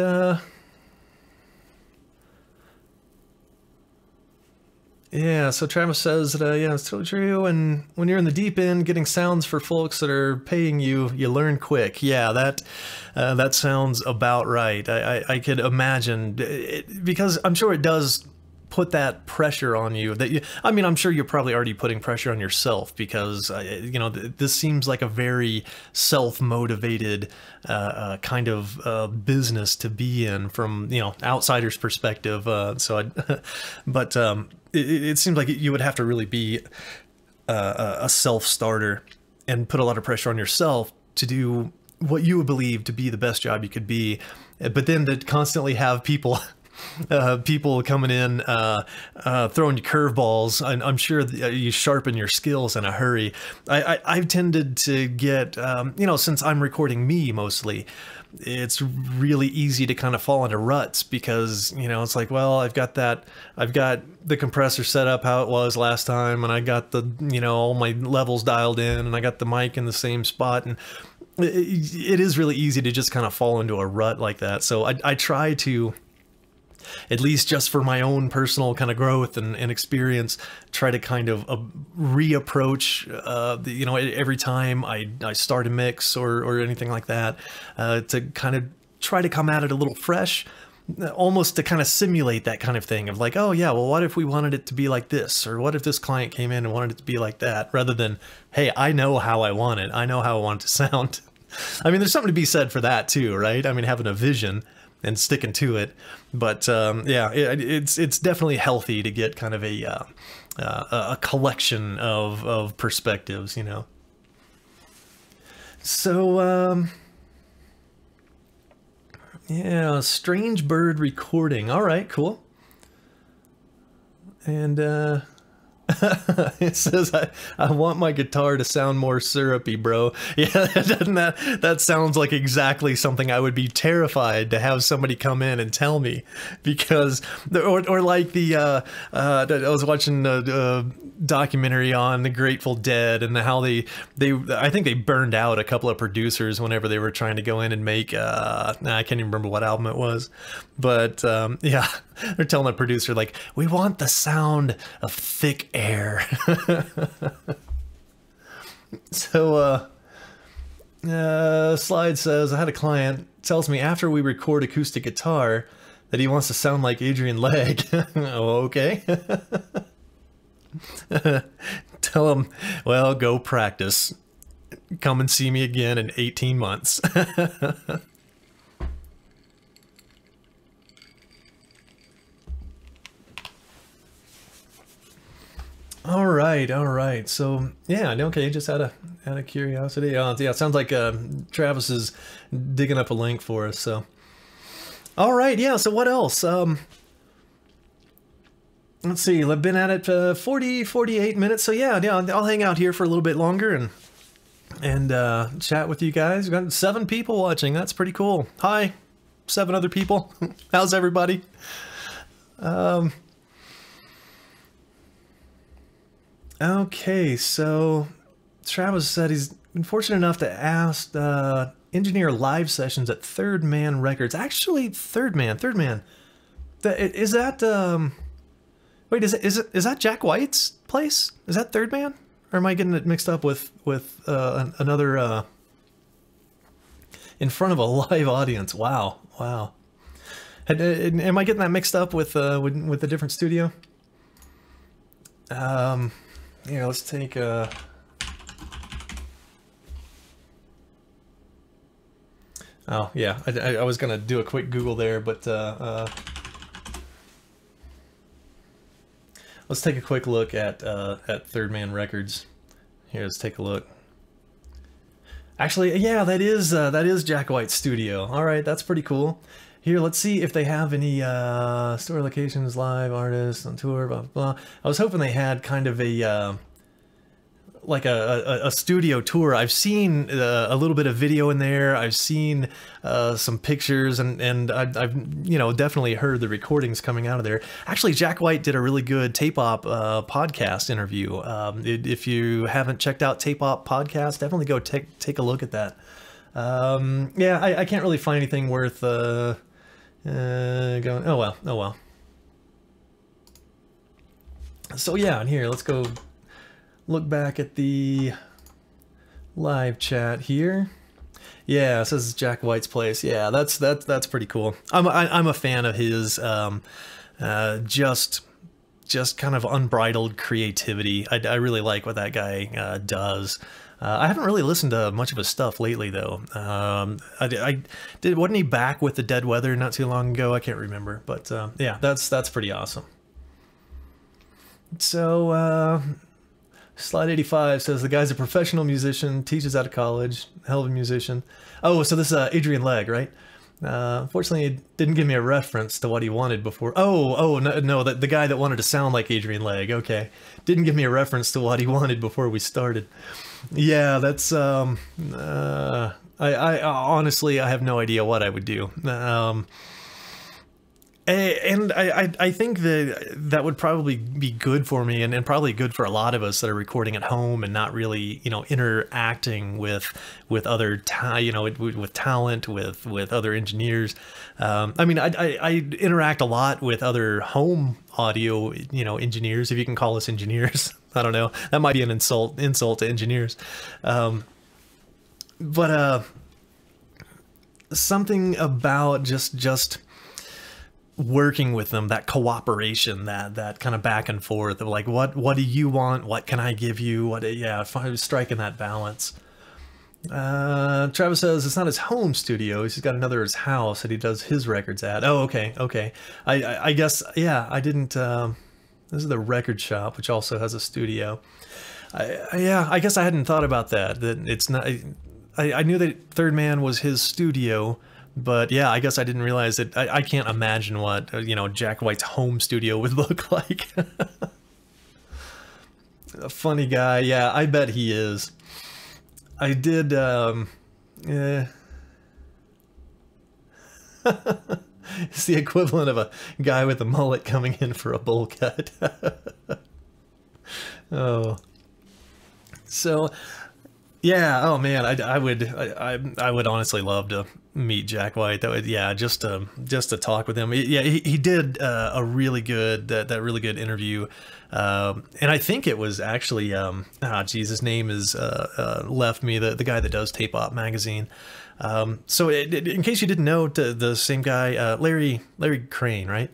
yeah, so Travis says that yeah, it's totally true. And when you're in the deep end, getting sounds for folks that are paying you, you learn quick. Yeah, that sounds about right. I could imagine because I'm sure it does put that pressure on you that you, I mean, I'm sure you're probably already putting pressure on yourself because, you know, this seems like a very self-motivated kind of business to be in from, you know, outsider's perspective. But it seems like you would have to really be a self-starter and put a lot of pressure on yourself to do what you would believe to be the best job you could be. But then to constantly have people people coming in, throwing you curveballs. I'm sure you sharpen your skills in a hurry. I've tended to get, you know, since I'm recording me mostly, it's really easy to kind of fall into ruts because, you know, it's like, well, I've got the compressor set up how it was last time, and I got the, you know, all my levels dialed in, and I got the mic in the same spot, and it is really easy to just kind of fall into a rut like that. So I try to, at least just for my own personal kind of growth and experience, try to kind of reapproach, you know, every time I start a mix or anything like that, to kind of try to come at it a little fresh, almost to kind of simulate that kind of thing of like, oh yeah, well, what if we wanted it to be like this? Or what if this client came in and wanted it to be like that? Rather than, hey, I know how I want it. I know how I want it to sound. I mean, there's something to be said for that too, right? I mean, having a vision and sticking to it. But yeah, it's definitely healthy to get kind of a collection of perspectives, you know. So yeah, strange bird recording. All right, cool. And it says, I want my guitar to sound more syrupy, bro. Yeah, doesn't that sounds like exactly something I would be terrified to have somebody come in and tell me, because, or like I was watching a documentary on the Grateful Dead and how I think they burned out a couple of producers whenever they were trying to go in and make, I can't even remember what album it was, but yeah, they're telling the producer, like, we want the sound of thick air. So Slide says, I had a client tells me after we record acoustic guitar that he wants to sound like Adrian Legg. Oh, okay. Tell him, well, go practice. Come and see me again in 18 months. All right. So yeah, okay, just out of curiosity. Yeah, it sounds like Travis is digging up a link for us. So, all right, yeah. So what else? Let's see. I've been at it 48 minutes. So yeah, I'll hang out here for a little bit longer and chat with you guys. We've got 7 people watching. That's pretty cool. Hi, 7 other people. How's everybody? Okay, so Travis said he's been fortunate enough to ask engineer live sessions at Third Man Records. Actually, Third Man. Is that wait, is that Jack White's place? Is that Third Man? Or am I getting it mixed up with another in front of a live audience? Wow. Am I getting that mixed up with a different studio? Yeah, let's take oh yeah, I was gonna do a quick Google there, but let's take a quick look at Third Man Records. Here, let's take a look. Actually, yeah, that is Jack White's studio. All right, that's pretty cool. Here, let's see if they have any store locations, live artists on tour, blah, blah, blah. I was hoping they had kind of a like a studio tour. I've seen a little bit of video in there. I've seen some pictures, and I've you know, definitely heard the recordings coming out of there. Actually, Jack White did a really good Tape Op podcast interview. If you haven't checked out Tape Op podcast, definitely go take a look at that. Yeah, I can't really find anything worth going. Oh well. So yeah, and here, let's go look back at the live chat here. Yeah, it says Jack White's place. Yeah, that's pretty cool. I'm a fan of his just kind of unbridled creativity. I really like what that guy does. I haven't really listened to much of his stuff lately, though. Wasn't he back with the Dead Weather not too long ago? I can't remember, but yeah, that's pretty awesome. So, Slide 85 says the guy's a professional musician, teaches out of college, hell of a musician. Oh, so this is Adrian Legg, right? Unfortunately, it didn't give me a reference to what he wanted before. Oh, no, the guy that wanted to sound like Adrian Legg. Okay, didn't give me a reference to what he wanted before we started. Yeah, that's I honestly, I have no idea what I would do. And I think that would probably be good for me, and probably good for a lot of us that are recording at home and not really, you know, interacting with other with talent, with other engineers. I mean, I interact a lot with other home audio, you know, engineers, if you can call us engineers. I don't know, that might be an insult to engineers. But something about just working with them, that cooperation, that kind of back and forth of like, what do you want? What can I give you? Yeah, striking that balance. Travis says it's not his home studio. He's got another at his house that he does his records at. Oh, okay. I guess, yeah, I didn't, this is the record shop, which also has a studio. Yeah, I guess I hadn't thought about that it's not, I knew that Third Man was his studio, but yeah, I guess I didn't realize that. I can't imagine what, you know, Jack White's home studio would look like. A funny guy. Yeah, I bet he is. I did, yeah. It's the equivalent of a guy with a mullet coming in for a bowl cut. Oh. So, yeah, oh man, I would honestly love to meet Jack White. That would, yeah, just to talk with him. Yeah, he did a really good that really good interview, and I think it was actually geez, his name is left me, the guy that does Tape Op magazine. So in case you didn't know, the same guy, Larry Crane, right?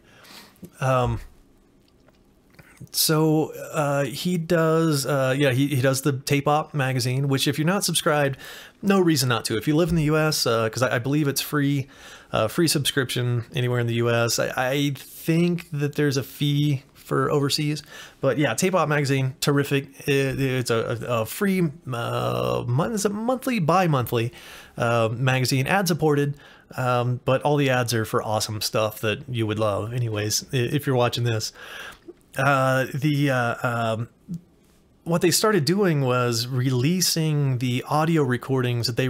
So he does yeah, he does the Tape Op magazine, which if you're not subscribed, no reason not to. If you live in the US, because I believe it's free subscription anywhere in the US. I think that there's a fee for overseas, but yeah, Tape Op magazine, terrific. It's a free is it monthly, bi-monthly magazine, ad supported, but all the ads are for awesome stuff that you would love anyways if you're watching this. What they started doing was releasing the audio recordings that they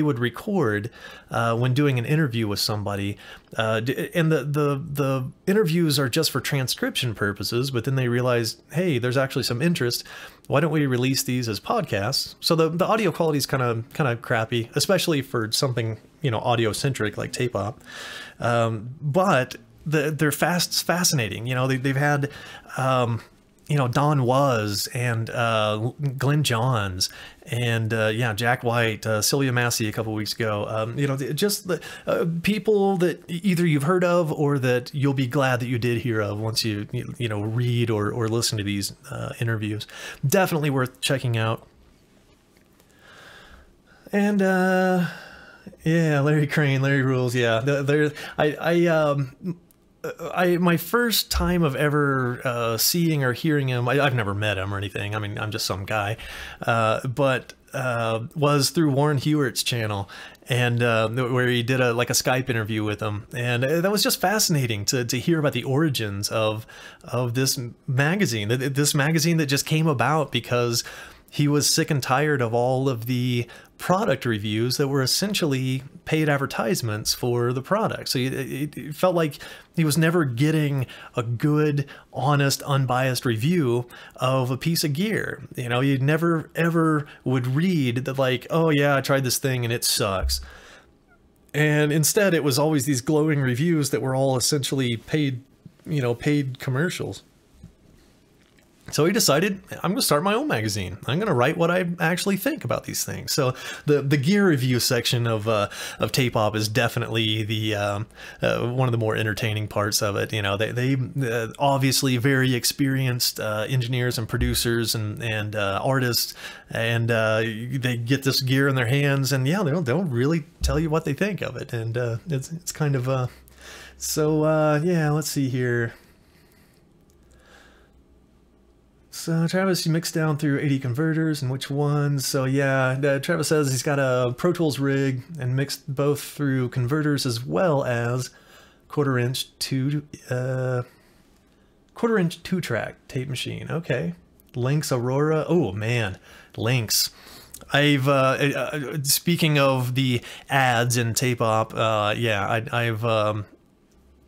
would record when doing an interview with somebody, and the interviews are just for transcription purposes. But then they realized, hey, there's actually some interest. Why don't we release these as podcasts? So the audio quality is kind of crappy, especially for something, you know, audio centric like Tape Op. But they're fascinating. You know, they've had, you know, Don Was and Glenn Johns and yeah, Jack White, Sylvia Massey a couple weeks ago. You know, just the people that either you've heard of or that you'll be glad that you did hear of once you know, read or listen to these interviews. Definitely worth checking out. And yeah, Larry Crane, Larry rules. Yeah, my first time of ever seeing or hearing him, I've never met him or anything. I mean, I'm just some guy, but was through Warren Hewitt's channel, and where he did a Skype interview with him, and that was just fascinating to hear about the origins of this magazine that just came about because he was sick and tired of all of the product reviews that were essentially paid advertisements for the product. So it felt like he was never getting a good, honest, unbiased review of a piece of gear. You know, you never ever would read that like, oh yeah, I tried this thing and it sucks. And instead it was always these glowing reviews that were all essentially paid, you know, paid commercials. So he decided, I'm going to start my own magazine. I'm going to write what I actually think about these things. So the gear review section of Tape Op is definitely the one of the more entertaining parts of it. You know, they obviously very experienced engineers and producers and artists, and they get this gear in their hands, and yeah, they'll really tell you what they think of it, and it's kind of yeah. Let's see here. So Travis, you mixed down through 80 converters and which ones? So yeah, Travis says he's got a Pro Tools rig and mixed both through converters as well as quarter-inch two-track tape machine. Okay, Lynx Aurora. Oh man, Lynx. I've speaking of the ads in Tape Op. Yeah,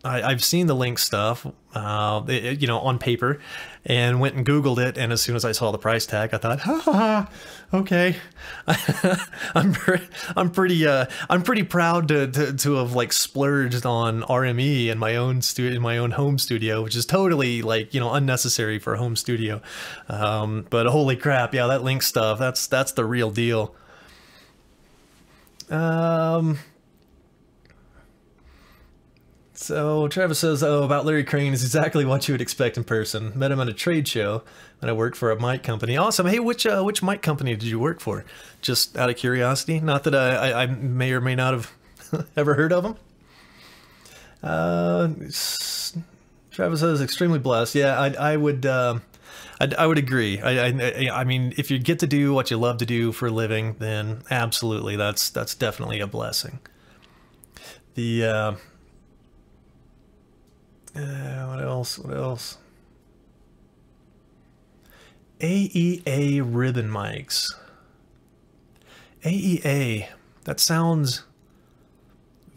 I've seen the Lynx stuff, you know, on paper, and went and Googled it. And as soon as I saw the price tag, I thought, ha ha, ha, okay. I'm pretty proud to have like splurged on RME in my own home studio, which is totally like, you know, unnecessary for a home studio. But holy crap, yeah, that Lynx stuff, that's the real deal. So Travis says, oh, about Larry Crane is exactly what you would expect in person. Met him at a trade show when I worked for a mic company. Awesome. Hey, which mic company did you work for? Just out of curiosity. Not that I may or may not have ever heard of him. Travis says, extremely blessed. Yeah, I would agree. I mean, if you get to do what you love to do for a living, then absolutely, that's definitely a blessing. The what else? AEA ribbon mics. AEA. That sounds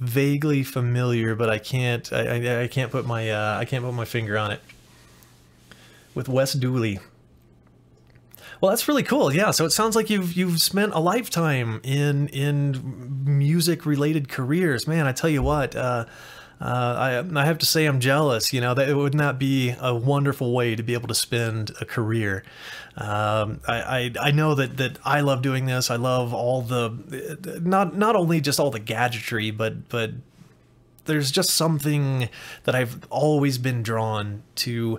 vaguely familiar, but I can't put my finger on it. With Wes Dooley. Well, that's really cool. Yeah, so it sounds like you've spent a lifetime in music related careers. Man, I tell you what, I have to say I'm jealous. You know, that wouldn't that be a wonderful way to be able to spend a career? I know that I love doing this. I love all the not only just all the gadgetry, but there's just something that I've always been drawn to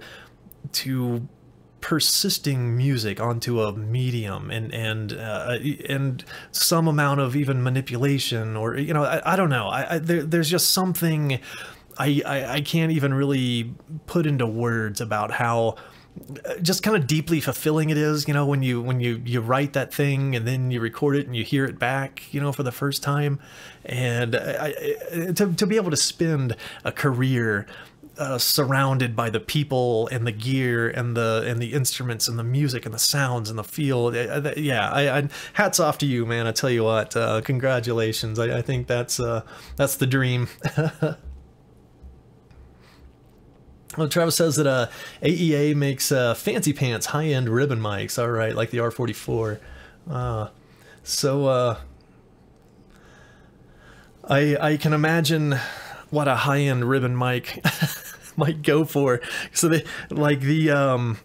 persisting music onto a medium and some amount of even manipulation, or you know, I don't know, there's just something I can't even really put into words about how just kind of deeply fulfilling it is, you know, when you write that thing and then you record it and you hear it back, you know, for the first time, and to be able to spend a career surrounded by the people and the gear and the instruments and the music and the sounds and the feel. Yeah, hats off to you, man. I tell you what, congratulations. I think that's the dream. Well, Travis says that AEA makes fancy pants high-end ribbon mics. All right, like the R44. So I can imagine what a high-end ribbon mic might go for. So they like the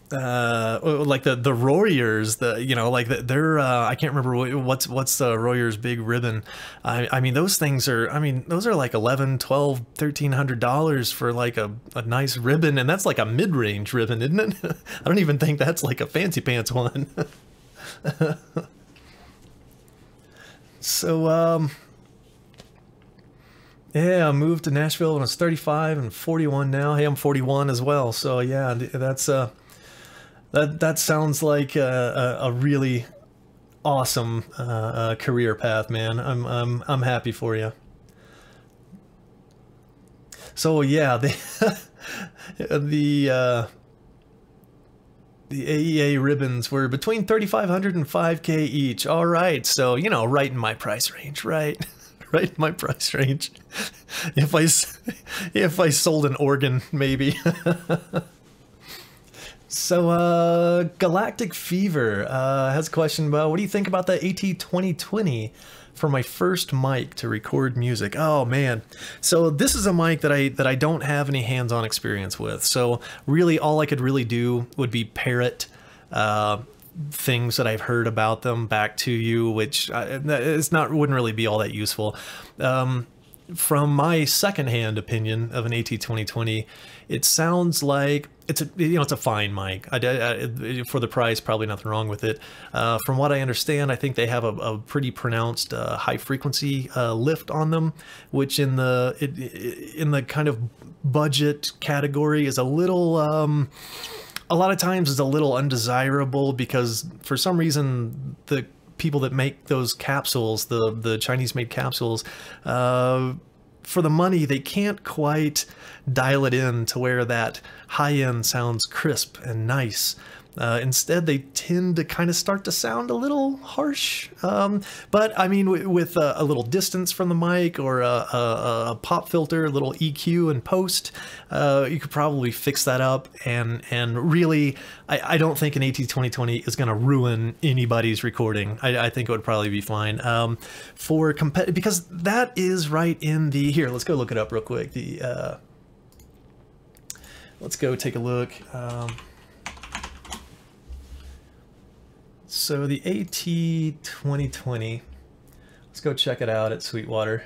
Royers, you know, like they're I can't remember what's Royer's big ribbon. I mean, those things are, I mean, those are like $1,100, $1,200, $1,300 for like a nice ribbon, and that's like a mid-range ribbon, isn't it? I don't even think that's like a fancy pants one. So yeah, I moved to Nashville when I was 35 and 41 now. Hey, I'm 41 as well. So yeah, that's that sounds like a really awesome career path, man. I'm happy for you. So yeah, The AEA ribbons were between $3,500 and $5K each. All right, so, you know, right in my price range, right? Right in my price range. If I sold an organ, maybe. So, Galactic Fever has a question about, what do you think about the AT2020 for my first mic to record music? Oh man, so this is a mic that I don't have any hands-on experience with. So really, all I could really do would be parrot things that I've heard about them back to you, which wouldn't really be all that useful. From my secondhand opinion of an AT2020, it sounds like it's a fine mic. For the price, probably nothing wrong with it. From what I understand, I think they have a pretty pronounced high frequency lift on them, which in the kind of budget category is a little a lot of times is a little undesirable, because for some reason the people that make those capsules, the Chinese made capsules, for the money, they can't quite dial it in to where that high end sounds crisp and nice. Instead, they tend to kind of start to sound a little harsh. But I mean, with a little distance from the mic, or a pop filter, a little EQ and post, you could probably fix that up. And really, I don't think an AT2020 is going to ruin anybody's recording. I think it would probably be fine. Because that is right in the, here, let's go look it up real quick. Let's go take a look. So the AT2020, let's go check it out at Sweetwater.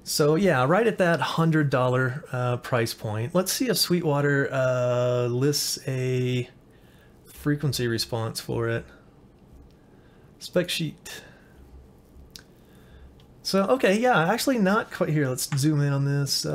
So yeah, right at that $100 price point. Let's see if Sweetwater lists a frequency response for it. Spec sheet. So, okay, yeah, actually not quite here. Let's zoom in on this.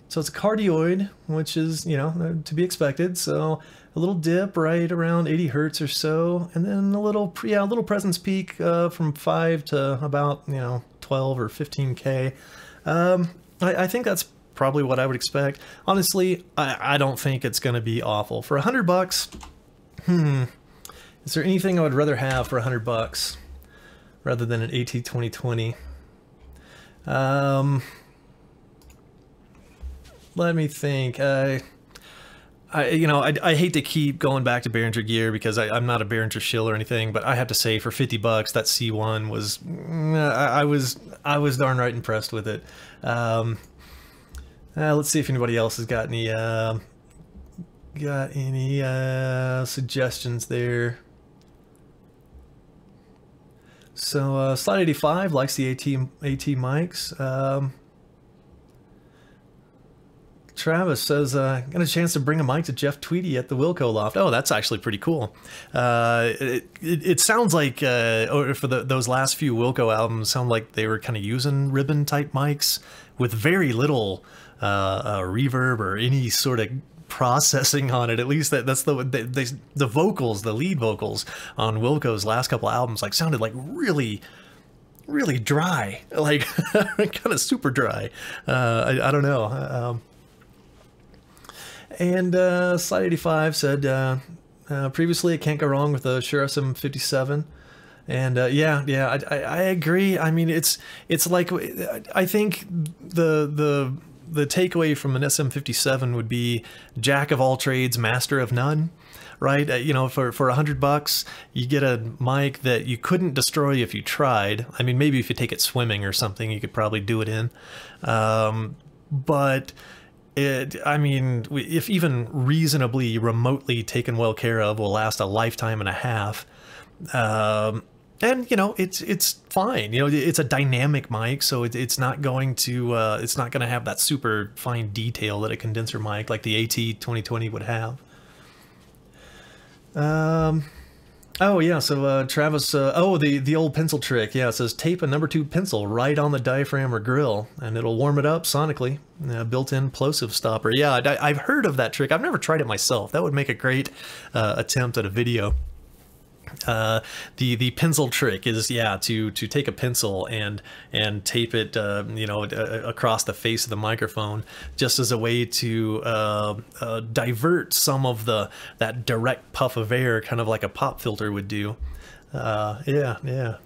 So it's a cardioid, which is, you know, to be expected. So a little dip right around 80 hertz or so, and then a little presence peak from 5 to about, you know, 12 or 15K. I think that's probably what I would expect. Honestly, I don't think it's going to be awful. For $100, is there anything I would rather have for $100 rather than an AT2020? Let me think. I hate to keep going back to Behringer gear, because I'm not a Behringer shill or anything, but I have to say, for $50, that C1 was, I was darn right impressed with it. Let's see if anybody else has got any suggestions there. So Slide 85 likes the AT mics. Travis says, got a chance to bring a mic to Jeff Tweedy at the Wilco Loft. Oh, that's actually pretty cool. It sounds like, for those last few Wilco albums, sound like they were kind of using ribbon type mics with very little reverb or any sort of processing on it. At least that's the vocals, the lead vocals on Wilco's last couple albums, like sounded like really dry, like kind of super dry. I don't know. And Slide 85 said, previously, it can't go wrong with the Shure SM57. And yeah, I agree. I mean, it's like, I think the takeaway from an SM57 would be jack of all trades, master of none, right? You know, for $100, you get a mic that you couldn't destroy if you tried. I mean, maybe if you take it swimming or something, you could probably do it in. But I mean, if even reasonably remotely taken well care of, will last a lifetime and a half. And you know, it's fine. You know, it's a dynamic mic, so it's not going to have that super fine detail that a condenser mic like the AT2020 would have. Oh yeah, so Travis, the old pencil trick, yeah, it says tape a number 2 pencil right on the diaphragm or grill, and it'll warm it up sonically. Built-in plosive stopper. Yeah, I've heard of that trick. I've never tried it myself. That would make a great attempt at a video. The pencil trick is, yeah, to take a pencil and tape it you know, across the face of the microphone, just as a way to divert some of that direct puff of air, kind of like a pop filter would do. Yeah.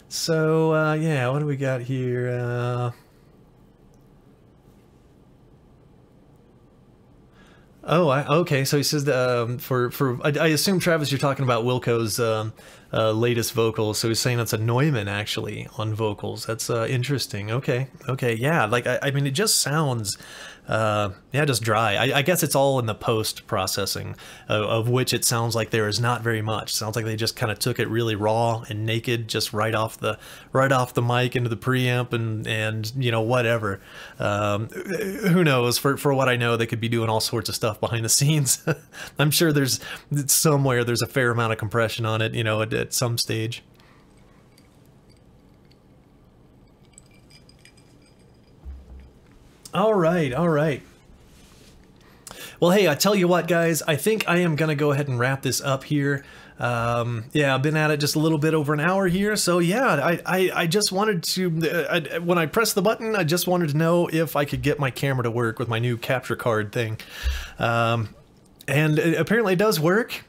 So yeah, what do we got here? Okay. So he says that, I assume, Travis, you're talking about Wilco's latest vocals. So he's saying that's a Neumann actually on vocals. That's interesting. Okay. Yeah. Like I mean, it just sounds yeah, just dry. I guess it's all in the post processing, of which it sounds like there is not very much. Sounds like they just kind of took it really raw and naked, just right off the mic into the preamp, and you know, whatever. Who knows? For what I know, they could be doing all sorts of stuff behind the scenes. I'm sure there's somewhere there's a fair amount of compression on it, you know, at some stage. All right. Well, hey, I tell you what, guys, I think I am gonna go ahead and wrap this up here. Yeah, I've been at it just a little bit over an hour here, so yeah, I just wanted to, when I pressed the button, I just wanted to know if I could get my camera to work with my new capture card thing. And it apparently does work.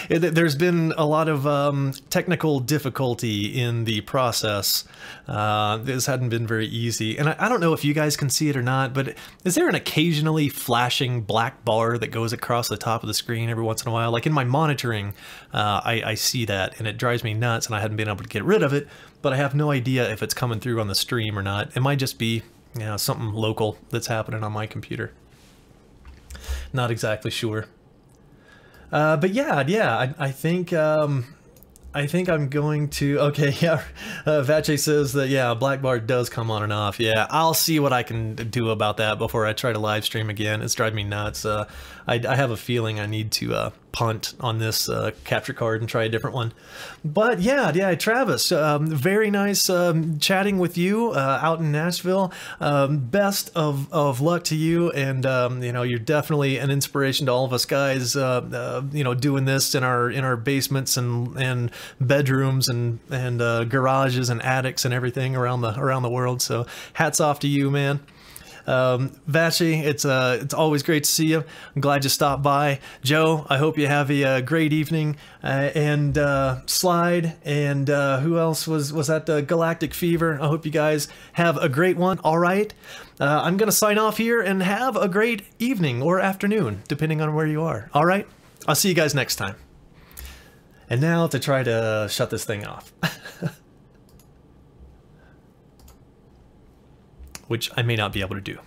There's been a lot of technical difficulty in the process. This hadn't been very easy. And I don't know if you guys can see it or not, but is there an occasionally flashing black bar that goes across the top of the screen every once in a while? Like in my monitoring, I see that, and it drives me nuts, and I hadn't been able to get rid of it, but I have no idea if it's coming through on the stream or not. It might just be, you know, something local that's happening on my computer. Not exactly sure. But yeah, I think I'm going to, okay, yeah, Vache says that, yeah, black bar does come on and off. Yeah, I'll see what I can do about that before I try to live stream again. It's driving me nuts. I have a feeling I need to punt on this capture card and try a different one. But yeah, Travis, very nice chatting with you out in Nashville. Best of luck to you, and you know, you're definitely an inspiration to all of us guys, you know, doing this in our basements and bedrooms and garages and attics and everything around the world. So hats off to you, man. Vache, it's always great to see you. I'm glad you stopped by. Joe, I hope you have a great evening. And Slide, and who else was at the Galactic Fever? I hope you guys have a great one. All right, I'm gonna sign off here, and have a great evening or afternoon, depending on where you are. All right, I'll see you guys next time. And now to try to shut this thing off. Which I may not be able to do.